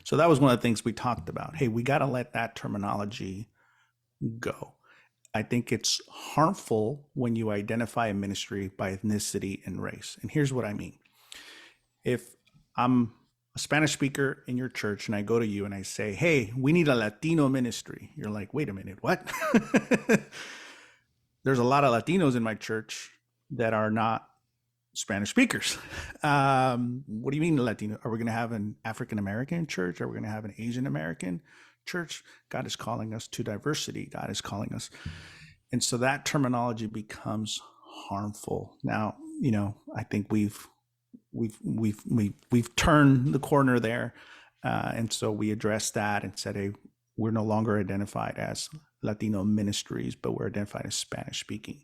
So that was one of the things we talked about. Hey, we got to let that terminology go. I think it's harmful when you identify a ministry by ethnicity and race. And here's what I mean. If I'm a Spanish speaker in your church and I go to you and I say, hey, we need a Latino ministry. You're like, wait a minute, what? There's a lot of Latinos in my church that are not Spanish speakers. What do you mean Latino? Are we going to have an African-American church? Are we going to have an Asian-American church? God is calling us to diversity. God is calling us. And so that terminology becomes harmful. Now, I think we've turned the corner there. And so we addressed that and said, hey, we're no longer identified as Latino ministries, but we're identified as Spanish speaking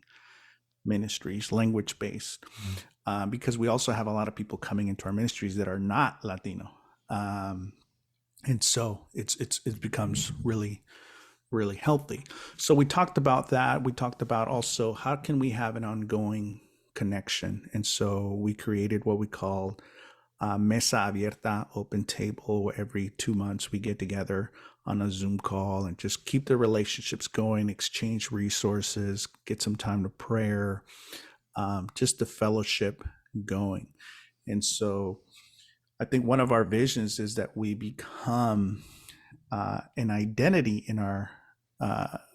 ministries, language-based, because we also have a lot of people coming into our ministries that are not Latino. And so it becomes really, really healthy. So we talked about that. We talked about also how can we have an ongoing connection. And so we created what we called Mesa Abierta, open table, where every 2 months we get together on a Zoom call and just keep the relationships going, exchange resources, get some time to prayer, just the fellowship going. And so I think one of our visions is that we become an identity in our,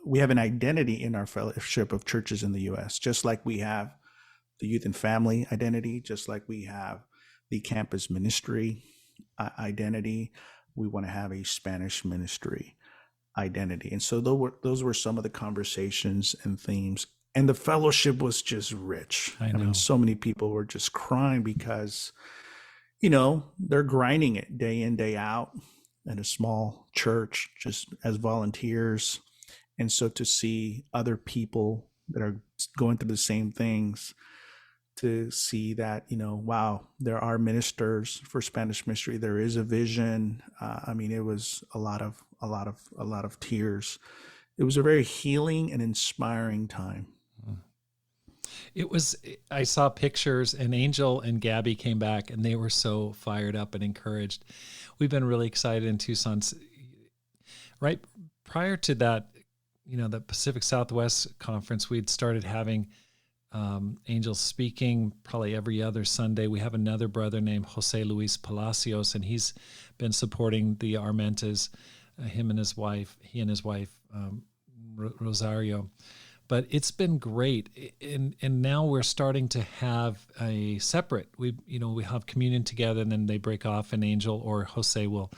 we have an identity in our fellowship of churches in the U.S., just like we have the youth and family identity, just like we have the campus ministry identity. We want to have a Spanish ministry identity. And so those were some of the conversations and themes. And the fellowship was just rich. I mean, so many people were just crying because, they're grinding it day in, day out at a small church, just as volunteers. And so to see other people that are going through the same things, to see that, wow, there are ministers for Spanish ministry. There is a vision. It was a lot of tears. It was a very healing and inspiring time. I saw pictures, and Angel and Gabby came back and they were so fired up and encouraged. We've been really excited in Tucson. Right prior to that, the Pacific Southwest conference, we'd started having Angels speaking probably every other Sunday. We have another brother named Jose Luis Palacios, and he's been supporting the Armentas, he and his wife, Rosario. But it's been great, and now we're starting to have a separate. We have communion together, and then they break off, and Angel or Jose will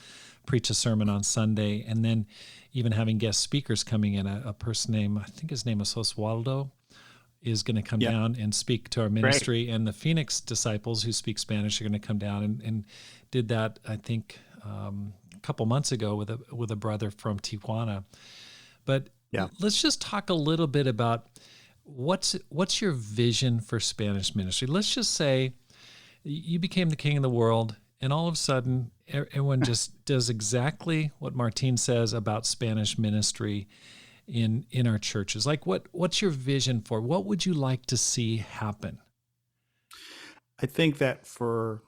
preach a sermon on Sunday, and then even having guest speakers coming in. A person named, I think his name is Oswaldo, is going to come down and speak to our ministry. Great. And the Phoenix disciples who speak Spanish are going to come down and did that, I think, a couple months ago with a brother from Tijuana. But let's just talk a little bit about What's your vision for Spanish ministry? Let's just say you became the king of the world, and all of a sudden, everyone just does exactly what Martin says about Spanish ministry in our churches. Like, what's your vision for? What would you like to see happen? I think that for,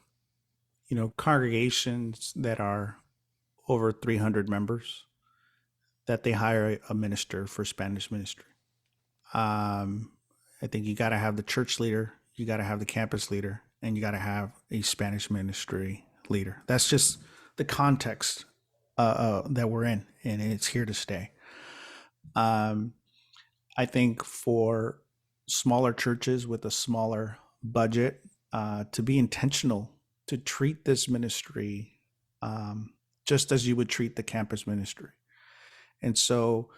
congregations that are over 300 members, that they hire a minister for Spanish ministry. I think you got to have the church leader, you got to have the campus leader, and you got to have a Spanish ministry leader. That's just the context that we're in, and it's here to stay. I think for smaller churches with a smaller budget, to be intentional to treat this ministry just as you would treat the campus ministry. And so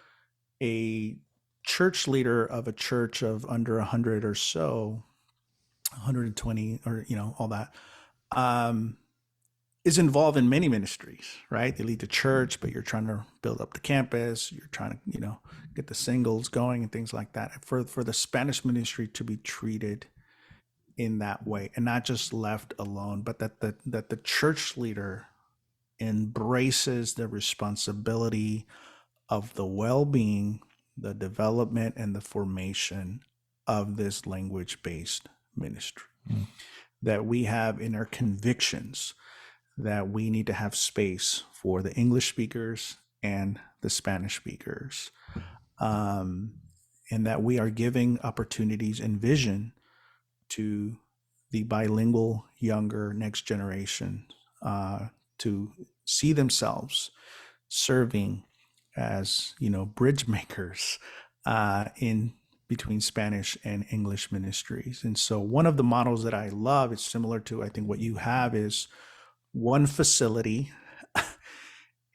a church leader of a church of under 100 or so, 120 or, all that, is involved in many ministries, right? They lead the church, but you're trying to build up the campus. You're trying to, get the singles going and things like that. For the Spanish ministry to be treated in that way and not just left alone, but that the church leader embraces the responsibility of the well-being, the development, and the formation of this language-based ministry. That we have in our convictions that we need to have space for the English speakers and the Spanish speakers, and that we are giving opportunities and vision to the bilingual younger next generation to see themselves serving as bridge makers in between Spanish and English ministries. And so one of the models that I love is similar to, I think, what you have is one facility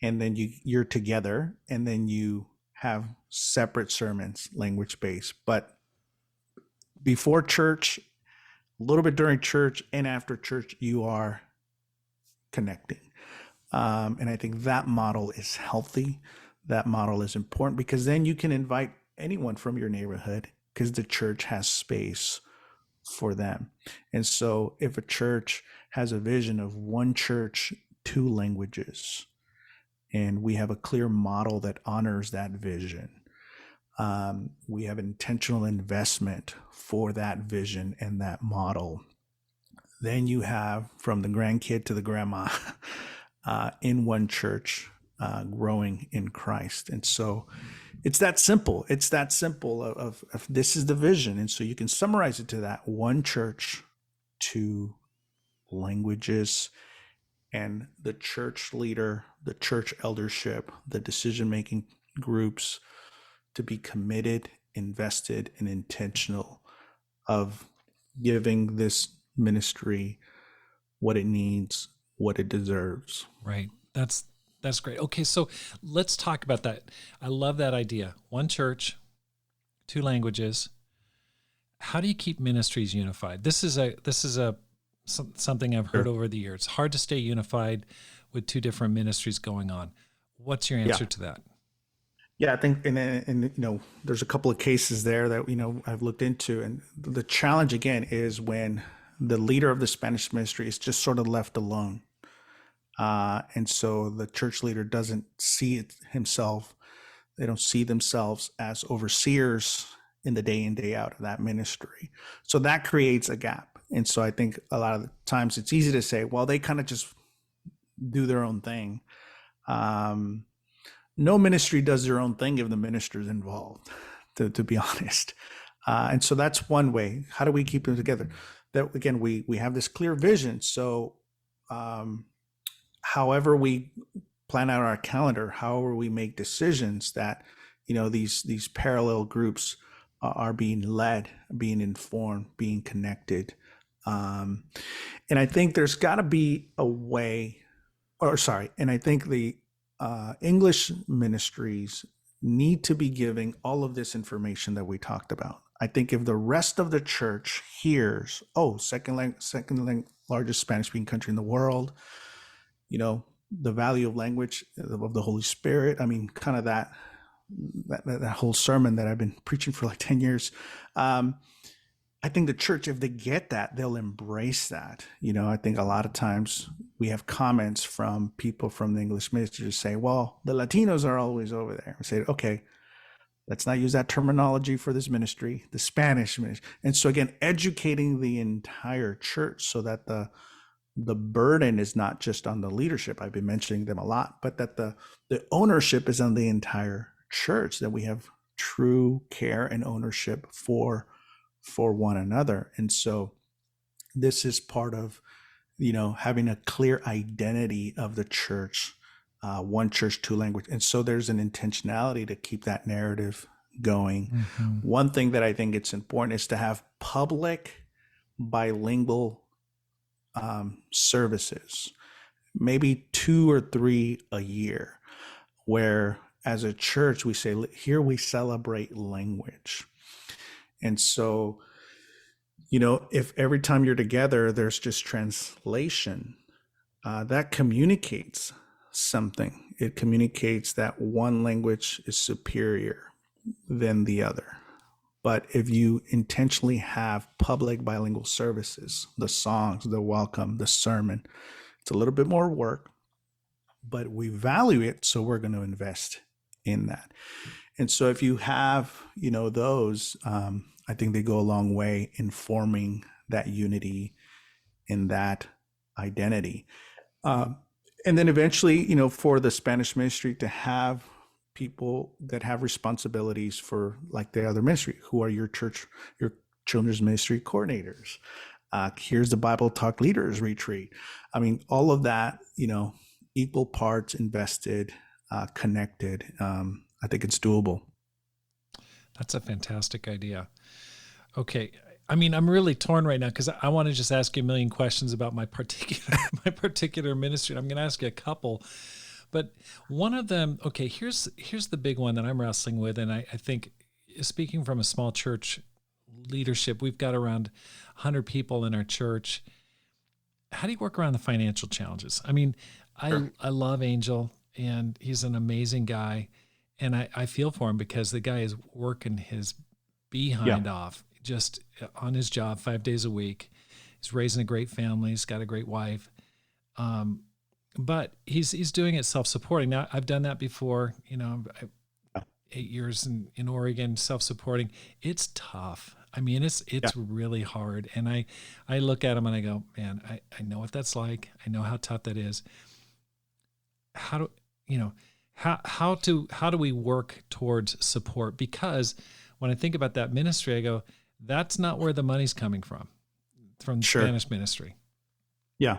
and then you're together and then you have separate sermons, language based, but before church, a little bit during church, and after church, you are connecting. And I think that model is healthy. That model is important because then you can invite anyone from your neighborhood because the church has space for them. And so if a church has a vision of one church, two languages, and we have a clear model that honors that vision, we have intentional investment for that vision and that model, then you have from the grandkid to the grandma in one church growing in Christ. And so it's that simple. It's that simple of this is the vision. And so you can summarize it to that: one church, two languages, and the church leader, the church eldership, the decision-making groups to be committed, invested, and intentional of giving this ministry what it needs, what it deserves. Right. That's great. Okay, so let's talk about that. I love that idea. One church, two languages. How do you keep ministries unified? This is something I've heard over the years. It's hard to stay unified with two different ministries going on. What's your answer to that? Yeah, I think, and there's a couple of cases there that, I've looked into. And the challenge again is when the leader of the Spanish ministry is just sort of left alone. And so the church leader doesn't see it himself. They don't see themselves as overseers in the day in, day out of that ministry. So that creates a gap. And so I think a lot of the times it's easy to say, well, they kind of just do their own thing. No ministry does their own thing if the minister's involved, to be honest. And so that's one way. How do we keep them together? That again, we have this clear vision. So however we plan out our calendar, however we make decisions, that these parallel groups are being led, being informed, being connected. And I think there's got to be a way, and I think the English ministries need to be giving all of this information that we talked about. I think if the rest of the church hears, second largest Spanish-speaking country in the world, the value of language, of the Holy Spirit, I mean, kind of that that whole sermon that I've been preaching for like 10 years. I think the church, if they get that, they'll embrace that. I think a lot of times we have comments from people from the English ministry to say, well, the Latinos are always over there. I say, okay, let's not use that terminology for this ministry, the Spanish ministry. And so again, educating the entire church so that the burden is not just on the leadership. I've been mentioning them a lot, but that the ownership is on the entire church, that we have true care and ownership for one another. And so this is part of, having a clear identity of the church, one church, two language. And so there's an intentionality to keep that narrative going. Mm-hmm. One thing that I think it's important is to have public bilingual services, maybe 2 or 3 a year, where as a church we say, here we celebrate language. And so, if every time you're together there's just translation, that communicates something. It communicates that one language is superior than the other. But if you intentionally have public bilingual services, the songs, the welcome, the sermon, it's a little bit more work, but we value it, so we're going to invest in that. And so if you have, those, I think they go a long way in forming that unity in that identity. And then eventually, for the Spanish ministry to have people that have responsibilities for like the other ministry, who are your children's ministry coordinators. Here's the Bible Talk Leaders Retreat. I mean, all of that, equal parts invested, connected. I think it's doable. That's a fantastic idea. Okay. I mean, I'm really torn right now because I want to just ask you a million questions about my particular ministry. I'm going to ask you a couple. But one of them, okay, here's the big one that I'm wrestling with. And I think, speaking from a small church leadership, we've got around 100 people in our church. How do you work around the financial challenges? I mean, sure. I love Angel, and he's an amazing guy. And I feel for him because the guy is working his behind off, just on his job 5 days a week. He's raising a great family. He's got a great wife. But he's doing it self-supporting. Now, I've done that before, 8 years in Oregon, self-supporting. It's tough. I mean, it's really hard. And I look at him and I go, man, I know what that's like. I know how tough that is. How do we work towards support? Because when I think about that ministry, I go, that's not where the money's coming from the sure. Spanish ministry. Yeah.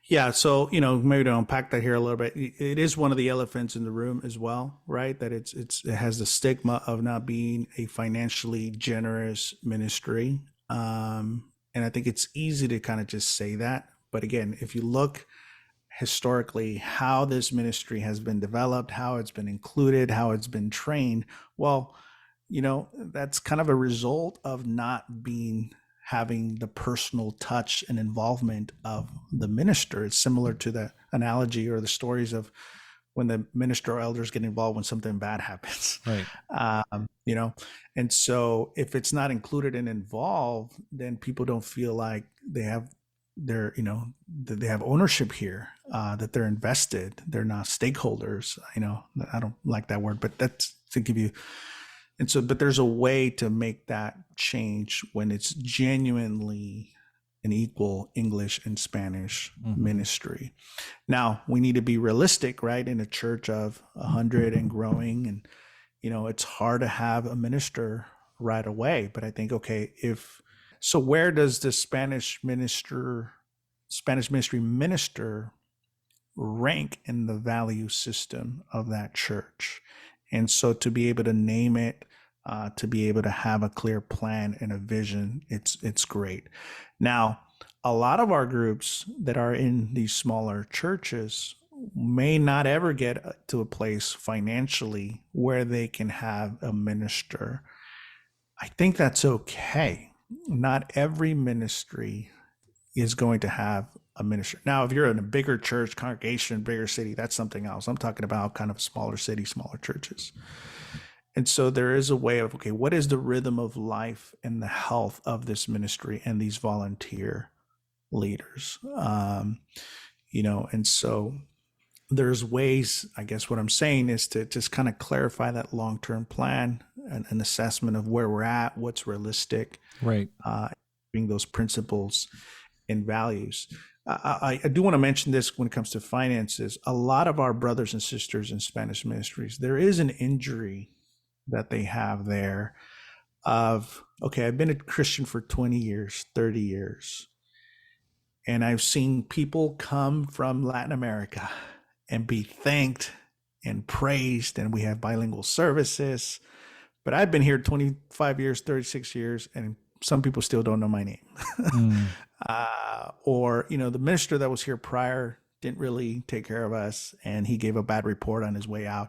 Yeah. So, maybe to unpack that here a little bit, it is one of the elephants in the room as well, right? That it has the stigma of not being a financially generous ministry. And I think it's easy to kind of just say that. But again, if you look historically how this ministry has been developed, how it's been included, how it's been trained, well, that's kind of a result of not having the personal touch and involvement of the minister. It's similar to the analogy or the stories of when the minister or elders get involved when something bad happens. Right. And so if it's not included and involved, then people don't feel like they have that they have ownership here, that they're invested, they're not stakeholders. I don't like that word, but that's to give you. And so, but there's a way to make that change when it's genuinely an equal English and Spanish ministry. Now, we need to be realistic, right? In a church of 100 and growing, and it's hard to have a minister right away. But I think, okay, so where does the Spanish ministry minister rank in the value system of that church? And so to be able to name it, to be able to have a clear plan and a vision, it's great. Now, a lot of our groups that are in these smaller churches may not ever get to a place financially where they can have a minister. I think that's okay. Not every ministry is going to have a minister. Now, if you're in a bigger church, congregation, bigger city, that's something else. I'm talking about kind of smaller cities, smaller churches. And so there is a way of, okay, what is the rhythm of life and the health of this ministry and these volunteer leaders? And so there's ways, I guess what I'm saying is to just kind of clarify that long-term plan, an assessment of where we're at, what's realistic, right? Bring those principles and values. I do want to mention this when it comes to finances. A lot of our brothers and sisters in Spanish ministries, there is an injury that they have there of, okay, I've been a Christian for 20 years, 30 years, and I've seen people come from Latin America and be thanked and praised, and we have bilingual services. But I've been here 25 years, 36 years, and some people still don't know my name. Or, the minister that was here prior didn't really take care of us, and he gave a bad report on his way out.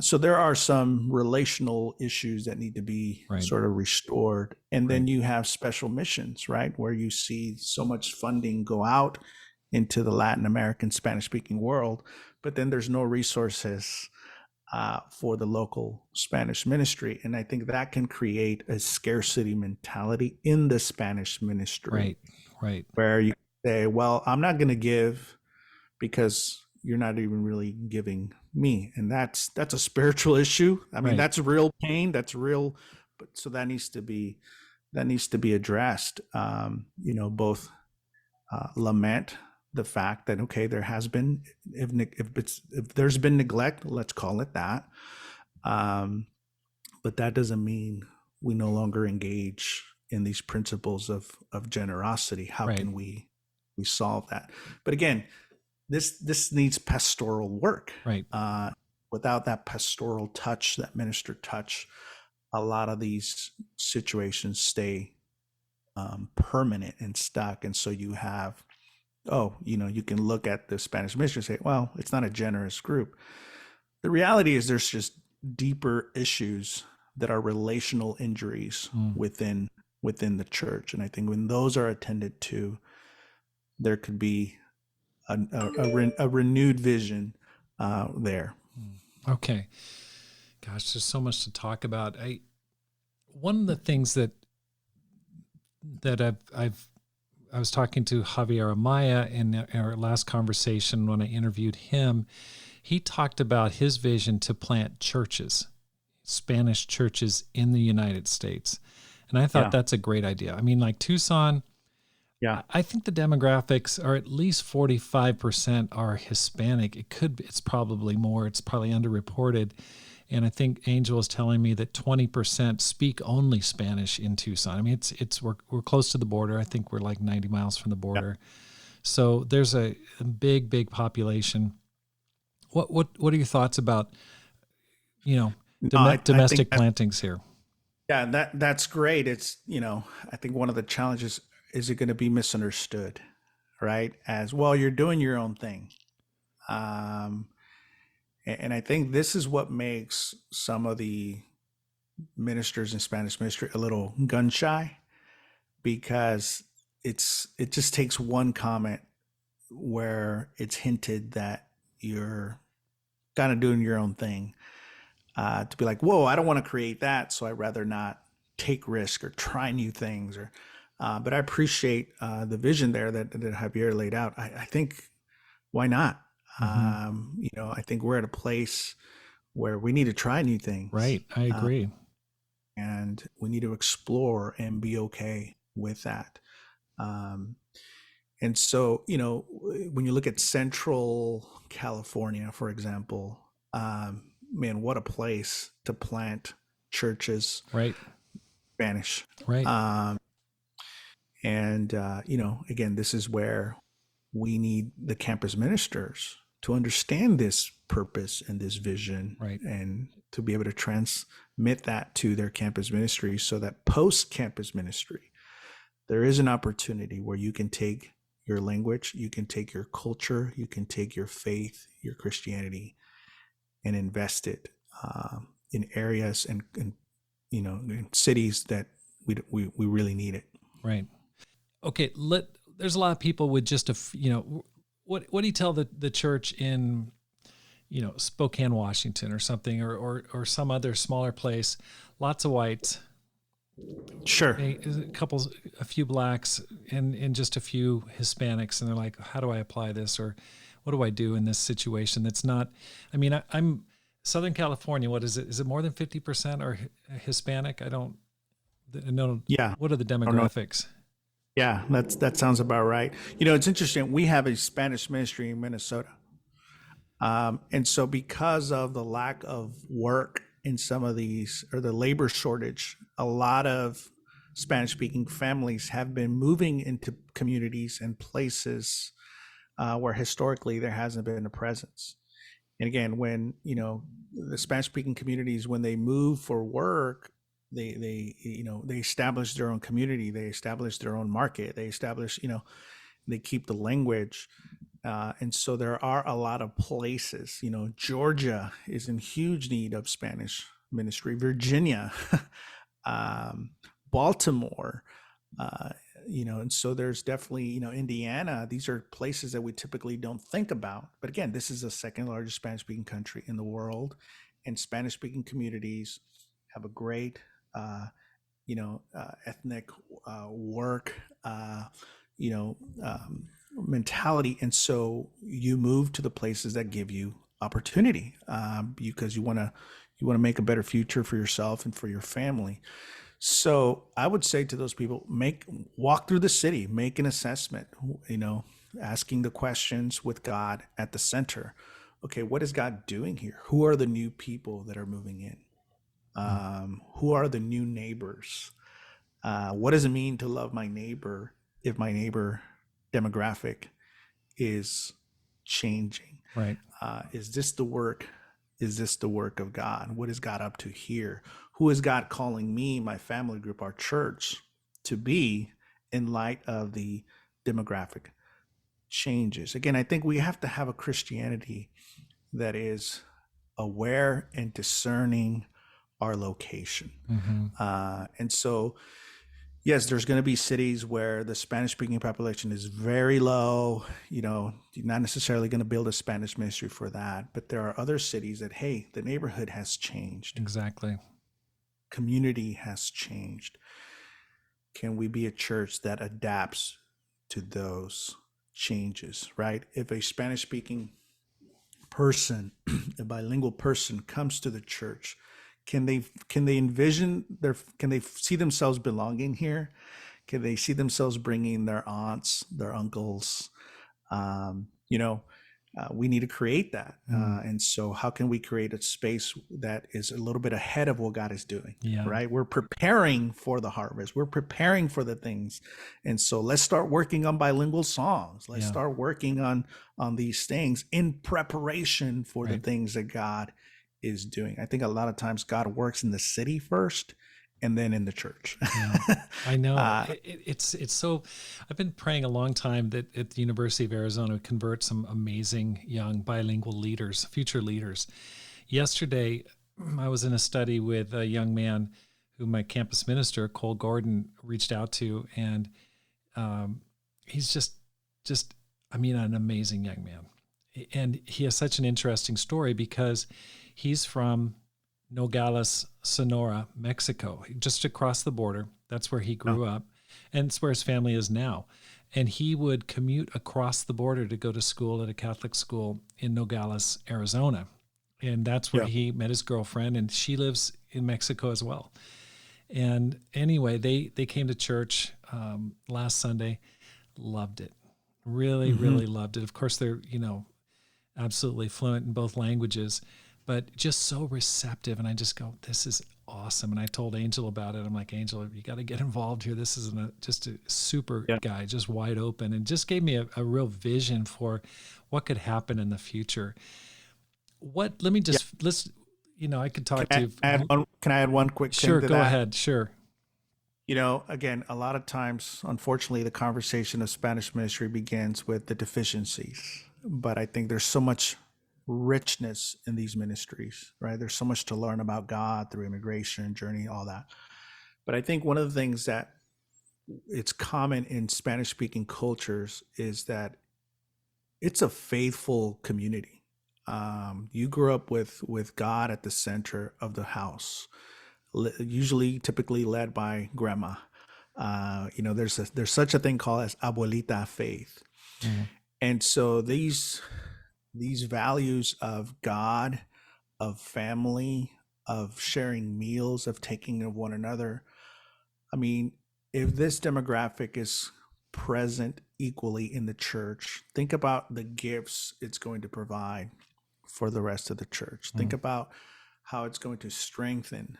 So there are some relational issues that need to be sort of restored. And then you have special missions, right, where you see so much funding go out into the Latin American Spanish-speaking world, but then there's no resources for the local Spanish ministry. And I think that can create a scarcity mentality in the Spanish ministry. Right. Where you say, well, I'm not going to give because you're not even really giving me. And that's a spiritual issue. I mean, that's real pain. That's real. But so that needs to be addressed. Both lament the fact that, okay, there has been, if there's been neglect, let's call it that. But that doesn't mean we no longer engage in these principles of generosity. How can we solve that? But again, this needs pastoral work. Without that pastoral touch, that minister touch, a lot of these situations stay permanent and stuck. And so you have, you can look at the Spanish ministry and say, well, it's not a generous group. The reality is there's just deeper issues that are relational injuries within the church. And I think when those are attended to, there could be a renewed vision there. Okay. Gosh, there's so much to talk about. One of the things that I was talking to Javier Amaya in our last conversation when I interviewed him. He talked about his vision to plant churches, Spanish churches in the United States. And I thought that's a great idea. I mean, like Tucson, I think the demographics are at least 45% are Hispanic. It's probably more. It's probably underreported. And I think Angel is telling me that 20% speak only Spanish in Tucson. I mean, we're close to the border. I think we're like 90 miles from the border. So there's a big population. What are your thoughts about, domestic plantings here? Yeah, that's great. It's, I think one of the challenges is it going to be misunderstood, right? As, well, you're doing your own thing. And I think this is what makes some of the ministers in Spanish ministry a little gun shy, because it just takes one comment where it's hinted that you're kind of doing your own thing, to be like, whoa, I don't want to create that, so I'd rather not take risk or try new things. But I appreciate the vision there that Javier laid out. I think, why not? I think we're at a place where we need to try new things. Right. I agree. And we need to explore and be okay with that. And so, when you look at Central California, for example, man, what a place to plant churches. Right. Spanish. Right. Again, this is where we need the campus ministers to understand this purpose and this vision, and to be able to transmit that to their campus ministry, so that post-campus ministry, there is an opportunity where you can take your language, you can take your culture, you can take your faith, your Christianity, and invest it in areas and in cities that we really need it. Right. Okay, there's a lot of people with just what do you tell the church in, Spokane, Washington or something, or some other smaller place, lots of whites, Sure. a few blacks, and just a few Hispanics, and they're like, how do I apply this, or what do I do in this situation? That's not, I mean, I'm Southern California. What is it? Is it more than 50% are Hispanic? I don't know. Yeah. What are the I don't know. demographics? Yeah, that sounds about right. You know, it's interesting. We have a Spanish ministry in Minnesota. And so because of the lack of work in some of these, or the labor shortage, a lot of Spanish speaking families have been moving into communities and places where historically there hasn't been a presence. And again, when, the Spanish speaking communities, when they move for work, they establish their own community, they establish their own market, they establish, they keep the language. And so there are a lot of places, Georgia is in huge need of Spanish ministry, Virginia, Baltimore, and so there's definitely, Indiana. These are places that we typically don't think about. But again, this is the second largest Spanish speaking country in the world, and Spanish speaking communities have a great, ethnic work, you know, um, mentality. And so you move to the places that give you opportunity, because you want to make a better future for yourself and for your family. So I would say to those people, walk through the city, make an assessment, asking the questions with God at the center. Okay, what is God doing here? Who are the new people that are moving in? Who are the new neighbors? What does it mean to love my neighbor if my neighbor demographic is changing? Right. Is this the work? Is this the work of God? What is God up to here? Who is God calling me, my family group, our church to be in light of the demographic changes? Again, I think we have to have a Christianity that is aware and discerning our location. And so, yes, there's going to be cities where the Spanish speaking population is very low. You're not necessarily going to build a Spanish ministry for that. But there are other cities that, hey, the neighborhood has changed. Exactly. Community has changed. Can we be a church that adapts to those changes, right? If a Spanish speaking person, a bilingual person comes to the church, can they see themselves belonging here? Can they see themselves bringing their aunts, their uncles? We need to create that. And so how can we create a space that is a little bit ahead of what God is doing? Yeah. Right? We're preparing for the harvest. We're preparing for the things. And so let's start working on bilingual songs. Let's start working on these things in preparation for the things that God is doing. I think a lot of times God works in the city first and then in the church. I know. It's so, I've been praying a long time that at the University of Arizona, we convert some amazing young bilingual leaders, future leaders. Yesterday, I was in a study with a young man who my campus minister, Cole Gordon, reached out to. And he's just, an amazing young man. And he has such an interesting story because he's from Nogales, Sonora, Mexico, just across the border. That's where he grew up, and it's where his family is now. And he would commute across the border to go to school at a Catholic school in Nogales, Arizona. And that's where he met his girlfriend, and she lives in Mexico as well. And anyway, they came to church last Sunday, loved it, really, really loved it. Of course, they're, absolutely fluent in both languages, but just so receptive. And I just go, this is awesome. And I told Angel about it. I'm like, Angel, you got to get involved here. This is just a super guy, just wide open, and just gave me a real vision for what could happen in the future. Let's, I could talk to you. Can I add one quick thing to that? Sure, go ahead. Sure. Again, a lot of times, unfortunately, the conversation of Spanish ministry begins with the deficiencies. But I think there's so much richness in these ministries, right? There's so much to learn about God through immigration, journey, all that. But I think one of the things that it's common in Spanish speaking cultures is that it's a faithful community. You grew up with God at the center of the house, usually typically led by grandma. There's such a thing called as abuelita faith. Mm. And so these values of God, of family, of sharing meals, of taking of one another. I mean, if this demographic is present equally in the church, think about the gifts it's going to provide for the rest of the church. Think about how it's going to strengthen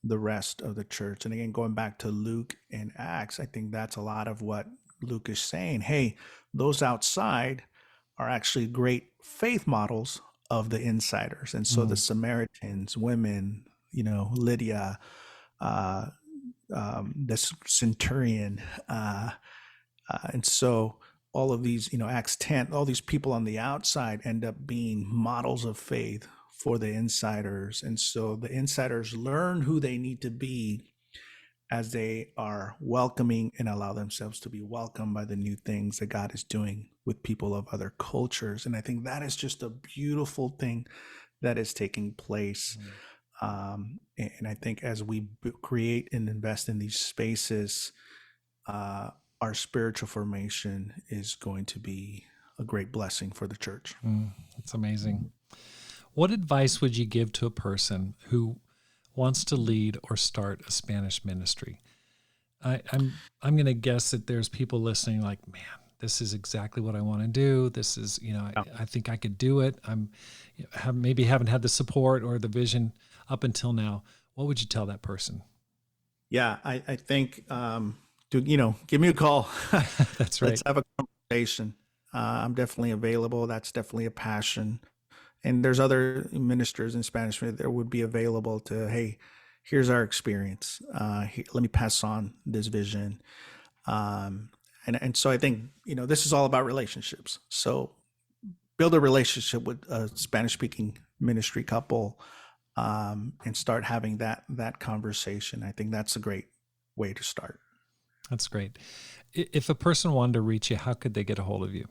the rest of the church. And again, going back to Luke and Acts, I think that's a lot of what Luke is saying. Hey, those outside are actually great faith models of the insiders. And so the Samaritans, women, Lydia, the centurion, and so all of these, Acts 10, all these people on the outside end up being models of faith for the insiders. And so the insiders learn who they need to be as they are welcoming and allow themselves to be welcomed by the new things that God is doing with people of other cultures. And I think that is just a beautiful thing that is taking place. And I think as we create and invest in these spaces, our spiritual formation is going to be a great blessing for the church. That's amazing. What advice would you give to a person who wants to lead or start a Spanish ministry? I'm going to guess that there's people listening like, man, this is exactly what I want to do. This is, I think I could do it. Maybe haven't had the support or the vision up until now. What would you tell that person? Yeah, I think, give me a call. That's right. Let's have a conversation. I'm definitely available. That's definitely a passion. And there's other ministers in Spanish that would be available to, hey, here's our experience. Let me pass on this vision. And so I think, this is all about relationships. So build a relationship with a Spanish-speaking ministry couple, and start having that conversation. I think that's a great way to start. That's great. If a person wanted to reach you, how could they get a hold of you?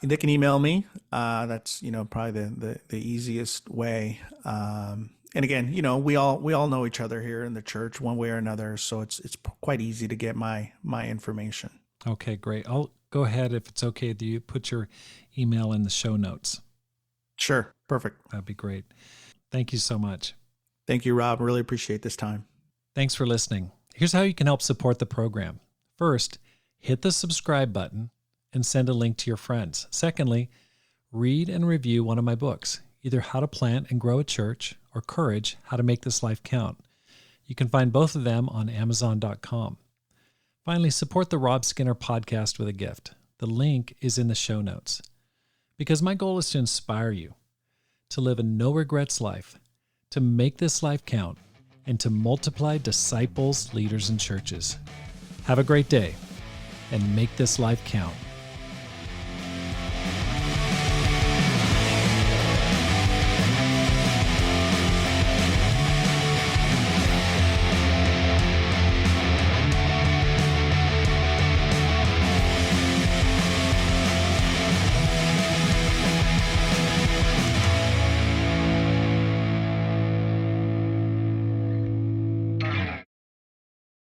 They can email me. That's probably the easiest way. And again, we all know each other here in the church one way or another, so it's quite easy to get my information. Okay, great. I'll go ahead, if it's okay with you, put your email in the show notes. Sure, perfect. That'd be great. Thank you so much. Thank you, Rob. Really appreciate this time. Thanks for listening. Here's how you can help support the program. First, hit the subscribe button and send a link to your friends. Secondly, read and review one of my books, either How to Plant and Grow a Church or Courage, How to Make This Life Count. You can find both of them on Amazon.com. Finally, support the Rob Skinner podcast with a gift. The link is in the show notes. Because my goal is to inspire you to live a no-regrets life, to make this life count, and to multiply disciples, leaders, and churches. Have a great day, and make this life count.